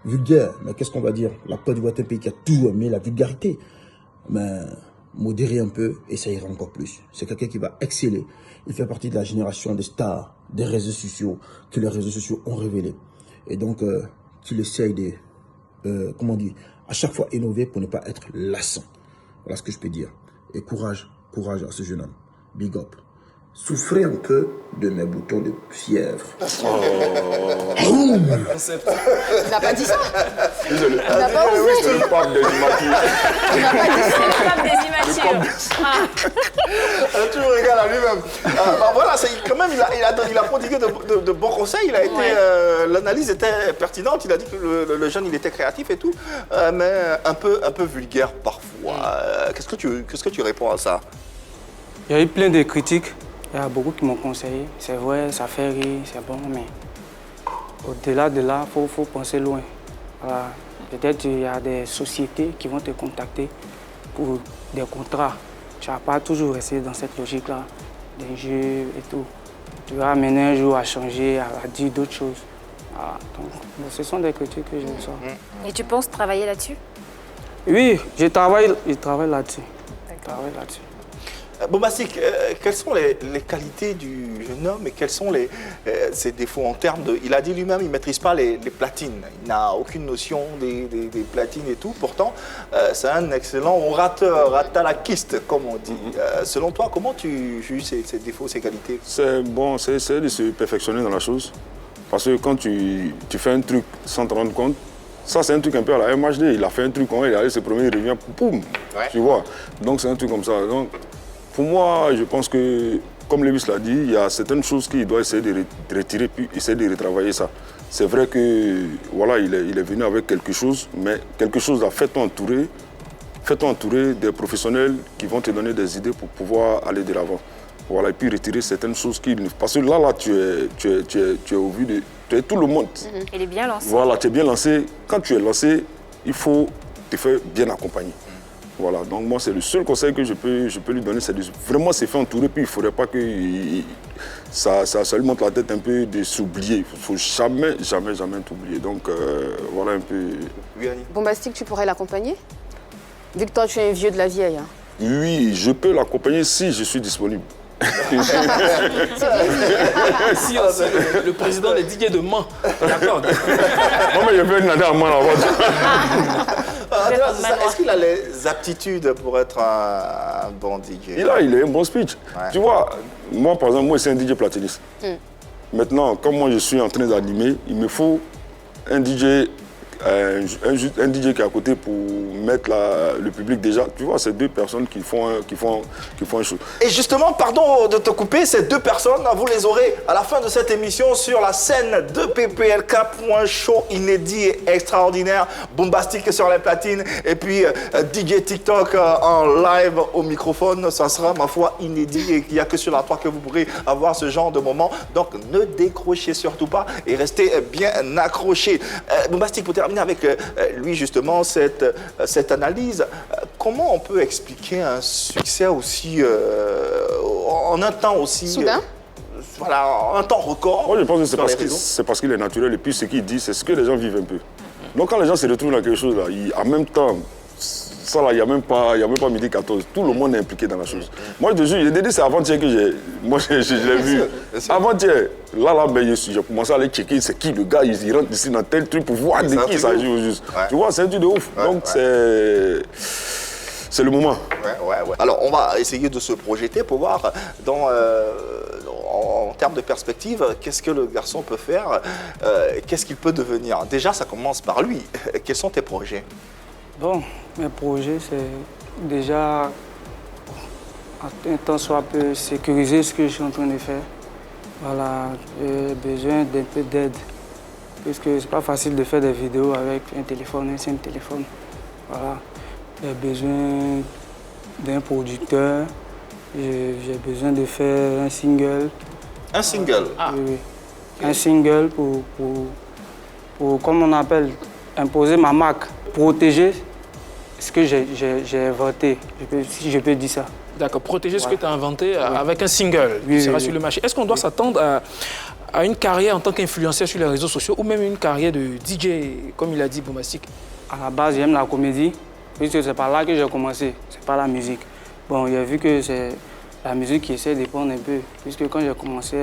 vulgaire. Mais qu'est-ce qu'on va dire? La Côte d'Ivoire est un pays qui a tout aimé la vulgarité. Mais modérer un peu et ça ira encore plus. C'est quelqu'un qui va exceller. Il fait partie de la génération des stars, des réseaux sociaux, que les réseaux sociaux ont révélé. Et donc, qu'il essaye de, à chaque fois innover pour ne pas être lassant. Voilà ce que je peux dire. Et courage à ce jeune homme. Big up. Souffrez un peu de mes boutons de fièvre. Il n'a pas dit ça. Désolé. Il n'a pas osé. C'est le pape des immatures. Il n'a pas dit ça. Le pape des immatures. Toujours égal voilà, lui-même. Voilà, quand même, il a prodigué de bons conseils. Il a été, l'analyse était pertinente. Il a dit que le jeune, il était créatif et tout, mais un peu vulgaire parfois. Qu'est-ce que tu réponds à ça? Il y a eu plein de critiques. Il y a beaucoup qui m'ont conseillé. C'est vrai, ça fait rire, c'est bon, mais au-delà de là, il faut penser loin. Voilà. Peut-être qu'il y a des sociétés qui vont te contacter pour des contrats. Tu ne vas pas toujours rester dans cette logique-là, des jeux et tout. Tu vas amener un jour à changer, à dire d'autres choses. Voilà. Donc, ce sont des critiques que je reçois. Et tu penses travailler là-dessus? Oui, je travaille là-dessus. Bombastic, quelles sont les qualités du jeune homme et quels sont ses défauts en termes de... Il a dit lui-même, il ne maîtrise pas les platines. Il n'a aucune notion des platines et tout. Pourtant, c'est un excellent orateur, atalakiste, comme on dit. Selon toi, comment tu juges ses défauts, ses qualités? C'est bon, c'est de se perfectionner dans la chose. Parce que quand tu fais un truc sans te rendre compte, ça, c'est un truc un peu à la MHD. Il a fait un truc, il allait se promener, il revient, boum, tu vois. Donc, c'est un truc comme ça. Donc, pour moi, je pense que, comme Lewis l'a dit, il y a certaines choses qu'il doit essayer de retirer, puis essayer de retravailler ça. C'est vrai que, voilà, il est venu avec quelque chose, mais quelque chose là, fais-toi entourer des professionnels qui vont te donner des idées pour pouvoir aller de l'avant. Voilà, et puis retirer certaines choses qui... Parce que là, tu es au vu de... Tu es tout le monde. Il est bien lancé. Voilà, tu es bien lancé. Quand tu es lancé, il faut te faire bien accompagner. Voilà, donc moi, c'est le seul conseil que je peux lui donner, c'est de vraiment se faire entourer, puis il ne faudrait pas que ça lui monte la tête un peu de s'oublier. Il ne faut jamais t'oublier. Donc, voilà un peu... Bombastic, tu pourrais l'accompagner? Vu que toi, tu es un vieux de la vieille. Hein. Oui, je peux l'accompagner si je suis disponible. Si aussi le président des DJ de Mans, d'accord. Moi, mais je vais demander à Mans là-bas. Est-ce qu'il a les aptitudes pour être un bon DJ? Il a un bon speech. Ouais. Tu vois, moi, par exemple, moi, c'est un DJ platiniste. Maintenant, comme moi, je suis en train d'animer, il me faut un DJ... un DJ qui est à côté pour mettre le public déjà. Tu vois, c'est deux personnes qui font un show. Et justement, pardon de te couper, ces deux personnes, vous les aurez à la fin de cette émission sur la scène de PPLK pour un show inédit et extraordinaire, bombastique sur les platines. Et puis DJ TikTok en live au microphone, ça sera ma foi inédit et il n'y a que sur la 3 que vous pourrez avoir ce genre de moment. Donc ne décrochez surtout pas et restez bien accrochés. Bombastique, pour terminer avec lui justement cette analyse, comment on peut expliquer un succès aussi en un temps aussi soudain, voilà, en un temps record? Moi je pense que c'est parce qu'il est naturel et puis ce qu'il dit c'est ce que les gens vivent un peu. Donc quand les gens se retrouvent dans quelque chose là, en même temps ça là, il n'y a même pas midi 14. Tout le monde est impliqué dans la chose. Moi, je te jure, j'ai dit c'est avant-hier que je l'ai vu. Avant-hier, là, ben, j'ai commencé à aller checker c'est qui le gars, il rentre ici dans tel truc pour voir de qui il s'agit au juste. Ouais. Tu vois, c'est un truc de ouf. Ouais, donc, c'est le moment. Ouais. Alors, on va essayer de se projeter pour voir en termes de perspective, qu'est-ce que le garçon peut faire, qu'est-ce qu'il peut devenir. Déjà, ça commence par lui. Quels sont tes projets? Bon, mes projets, c'est déjà, un temps soit peu sécuriser ce que je suis en train de faire. Voilà, j'ai besoin d'un peu d'aide. Puisque c'est pas facile de faire des vidéos avec un téléphone, un simple téléphone. Voilà, j'ai besoin d'un producteur. J'ai besoin de faire un single. Un single? Oui. Un single pour, comme on appelle, imposer ma marque, protéger ce que j'ai inventé, si je peux dire ça. D'accord, protéger ce que tu as inventé avec un single qui sera sur le marché. Est-ce qu'on doit s'attendre à une carrière en tant qu'influenceur sur les réseaux sociaux ou même une carrière de DJ, comme il a dit, Bombastic? À la base, j'aime la comédie, puisque c'est par là que j'ai commencé, c'est pas la musique. Bon, j'ai vu que c'est la musique qui essaie de prendre un peu, puisque quand j'ai commencé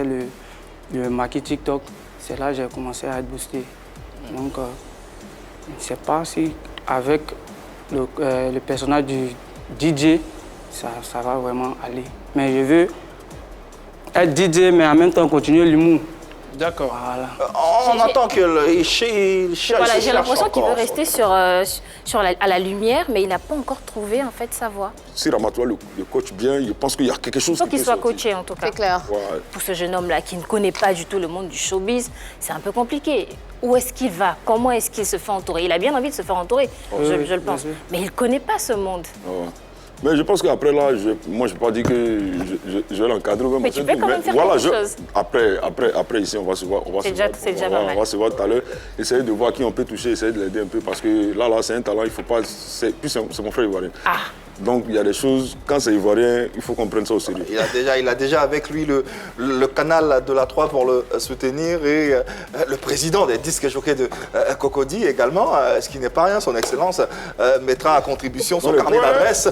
le maquis TikTok, c'est là que j'ai commencé à être boosté. Donc, je ne sais pas si avec le personnage du DJ, ça va vraiment aller. Mais je veux être DJ, mais en même temps continuer l'humour. D'accord. Voilà. On entend que Voilà, j'ai l'impression qu'il veut rester à la lumière, mais il n'a pas encore trouvé en fait sa voie. Si Ramatoua le coach bien, je pense qu'il y a quelque chose Il faut qui qu'il peut soit sortir. coaché en tout cas. C'est clair. Ouais. Pour ce jeune homme-là qui ne connaît pas du tout le monde du showbiz, c'est un peu compliqué. Où est-ce qu'il va? Comment est-ce qu'il se fait entourer? Il a bien envie de se faire entourer, je le pense. Mais il ne connaît pas ce monde. Ouais. Mais je pense qu'après là, moi je ne vais pas dire que je vais l'encadrer. Mais tu peux quand même faire quelque chose. Après ici, on va se voir. C'est déjà pas mal. On va se voir tout à l'heure. Essayer de voir qui on peut toucher, essayer de l'aider un peu. Parce que là c'est un talent, il ne faut pas... C'est mon frère ivoirien. Ah. Donc il y a des choses, quand c'est ivoirien, il faut qu'on prenne ça au sérieux. Il a déjà avec lui le canal de la 3 pour le soutenir et le président des disques jockeys de Cocody également, ce qui n'est pas rien, son excellence mettra à contribution son carnet d'adresse.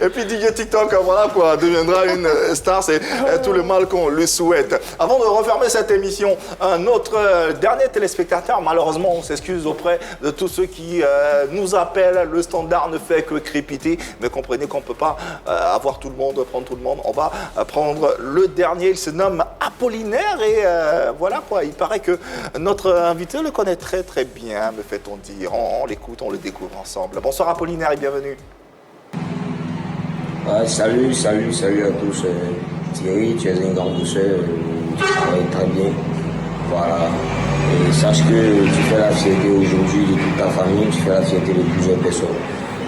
Et puis DJ TikTok, voilà quoi, deviendra une star, c'est tout le mal qu'on lui souhaite. Avant de refermer cette émission, notre dernier téléspectateur, malheureusement on s'excuse auprès de tous ceux qui nous appellent. Le standard ne fait que crépiter, mais comprenez qu'on ne peut pas avoir tout le monde, prendre tout le monde. On va prendre le dernier, il se nomme Apollinaire et voilà quoi, il paraît que notre invité le connaît très très bien, me fait-on dire. On l'écoute, on le découvre ensemble. Bonsoir Apollinaire et bienvenue. Salut à tous. Thierry, tu es un grand bosseur, tu travailles très bien. Voilà. Et sache que tu fais la fierté aujourd'hui de toute ta famille, tu fais la fierté de plusieurs personnes.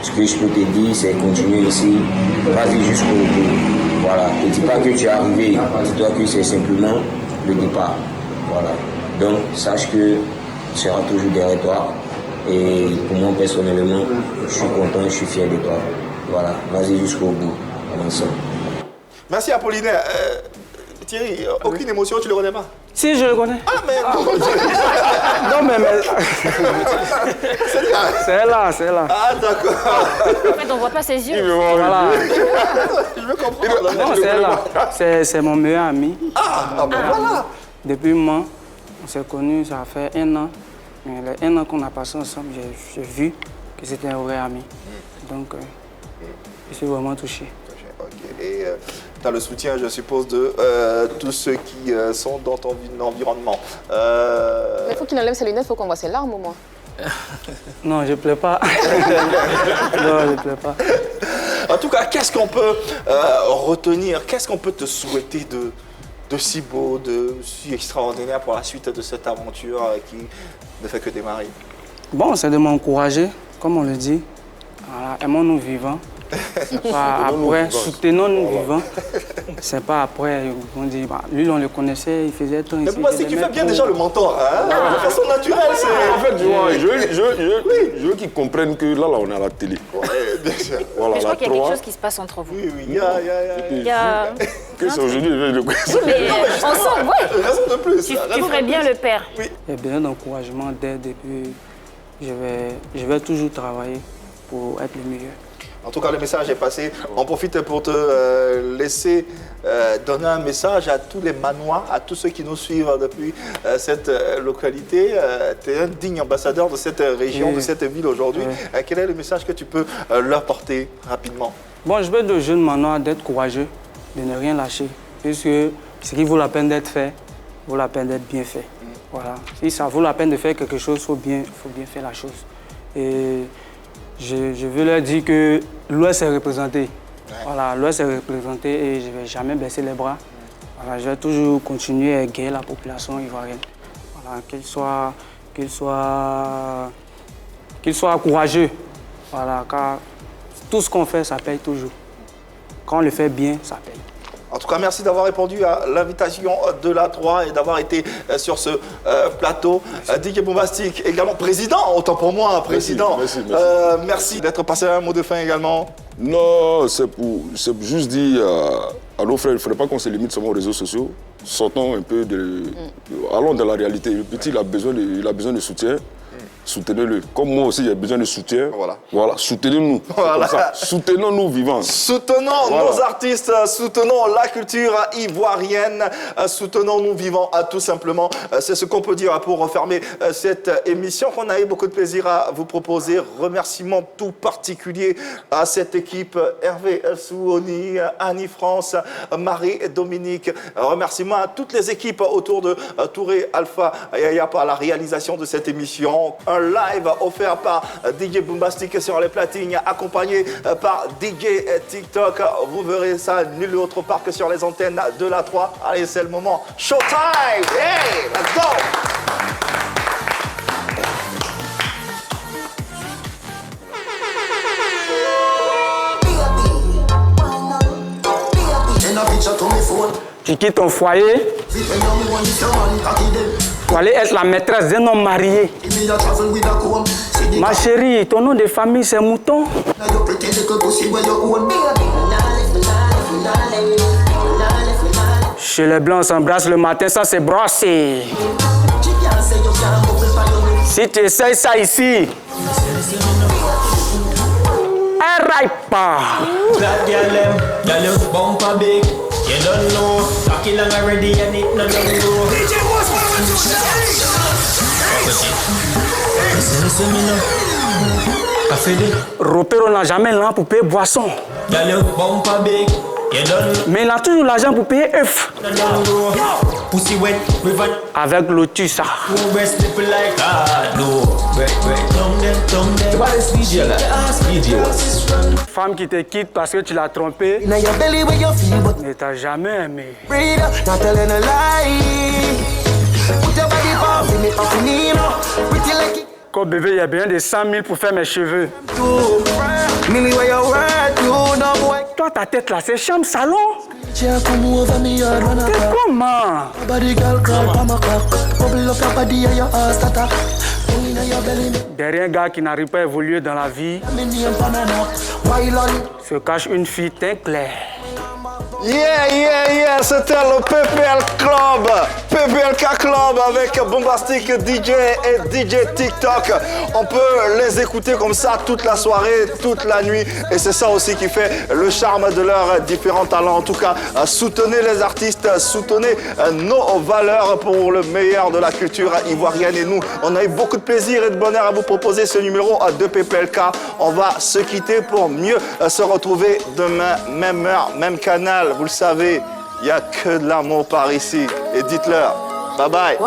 Ce que je peux te dire, c'est continuer ici, vas-y jusqu'au bout. Voilà. Ne dis pas que tu es arrivé, dis-toi que c'est simplement le départ. Voilà. Donc, sache que tu seras toujours derrière toi. Et pour moi, personnellement, je suis content, je suis fier de toi. Voilà. Vas-y jusqu'au bout. Ensemble. Merci Apollinaire. Thierry, aucune émotion, tu le connais pas? Si, je le connais. Ah, mais... Non, mais... C'est là. Ah, d'accord. En fait, on ne voit pas ses yeux. Voilà. Je veux comprendre. Non, c'est là. C'est mon meilleur ami. Ah, ben voilà. Depuis moi, on s'est connus, ça fait 1 an. Mais les 1 an qu'on a passé ensemble, j'ai vu que c'était un vrai ami. Donc, je suis vraiment touché. Okay. Et tu as le soutien, je suppose, de tous ceux qui sont dans ton environnement. Mais il faut qu'il enlève ses lunettes, il faut qu'on voit ses larmes au moins. Non, je ne pleure pas. Non, je ne pleure pas. En tout cas, qu'est-ce qu'on peut retenir? Qu'est-ce qu'on peut te souhaiter de si beau, de si extraordinaire pour la suite de cette aventure qui ne fait que démarrer? Bon, c'est de m'encourager, comme on le dit. Voilà, aimons-nous vivants. Pas après, soutenons-nous vivants. C'est pas après, on dit, bah, lui on le connaissait, il faisait tant. Mais pour moi, si tu fais bien déjà le mentor, hein, de façon naturelle, c'est... En fait, je veux qu'ils comprennent que là, on est à la télé. Ouais, bien sûr. Voilà, mais je crois qu'il y a 3. quelque chose qui se passe entre vous. Oui, il y a... Que c'est aujourd'hui, je le connais. Oui, mais ensemble, ouais. Raison de plus. Tu ferais bien le père. Il y a besoin d'encouragement, d'aide, et puis je vais toujours travailler pour être le meilleur. En tout cas, le message est passé. On profite pour te laisser donner un message à tous les Manois, à tous ceux qui nous suivent depuis cette localité. Tu es un digne ambassadeur de cette région, de cette ville aujourd'hui. Quel est le message que tu peux leur porter rapidement? Bon, je veux de jeunes Manois d'être courageux, de ne rien lâcher. Puisque ce qui vaut la peine d'être fait, vaut la peine d'être bien fait. Voilà. Si ça vaut la peine de faire quelque chose, il faut bien faire la chose. Et je veux leur dire que l'Ouest est représenté. Voilà, l'Ouest est représenté et je ne vais jamais baisser les bras. Voilà, je vais toujours continuer à égayer la population ivoirienne. Voilà, qu'ils soient courageux. Voilà, car tout ce qu'on fait, ça paye toujours. Quand on le fait bien, ça paye. En tout cas, merci d'avoir répondu à l'invitation de la 3 et d'avoir été sur ce plateau. DJ Boombastic, également président, autant pour moi, président. Merci d'être passé. Un mot de fin également. Non, c'est juste dire à nos frères, il ne faudrait pas qu'on se limite seulement aux réseaux sociaux. Sortons un peu allons dans la réalité. Le petit, il a besoin de soutien. soutenez-le. Comme moi aussi, j'ai besoin de soutien. Voilà. Voilà, soutenez-nous. Voilà. Comme ça. Soutenons-nous vivants. Soutenons nos artistes, soutenons la culture ivoirienne, soutenons-nous vivants, tout simplement. C'est ce qu'on peut dire pour refermer cette émission qu'on a eu beaucoup de plaisir à vous proposer. Remerciements tout particuliers à cette équipe, Hervé Souoni, Annie France, Marie et Dominique. Remerciements à toutes les équipes autour de Touré Alpha Yaya pour la réalisation de cette émission. Un live offert par DJ Boombastic sur les platines, accompagné par DJ TikTok. Vous verrez ça nulle autre part que sur les antennes de la 3. Allez, c'est le moment. Showtime! Hey, let's go! Tu quittes ton foyer pour aller être la maîtresse d'un homme marié. Ma chérie, ton nom de famille c'est Mouton. Chez les Blancs, on s'embrasse le matin, ça c'est brossé. Si tu essayes ça ici, elle raille pas. Ropero n'a jamais l'argent pour payer boisson. Mais il a toujours l'argent pour payer œufs. Avec Lotus, ça. Femme qui te quitte parce que tu l'as trompée ne t'a jamais aimé. Comme bébé, il y a besoin de 100 000 pour faire mes cheveux. Toi, ta tête là, c'est chambre salon. Comment? Derrière un gars qui n'arrive pas à évoluer dans la vie, se cache une fille teint clair. Yeah, c'était le PPL Club, PPLK Club avec Boombastic DJ et DJ TikTok. On peut les écouter comme ça toute la soirée, toute la nuit. Et c'est ça aussi qui fait le charme de leurs différents talents. En tout cas, soutenez les artistes, soutenez nos valeurs pour le meilleur de la culture ivoirienne. Et nous, on a eu beaucoup de plaisir et de bonheur à vous proposer ce numéro de PPLK. On va se quitter pour mieux se retrouver demain, même heure, même canal. Vous le savez, il n'y a que de l'amour par ici. Et dites-leur, bye bye.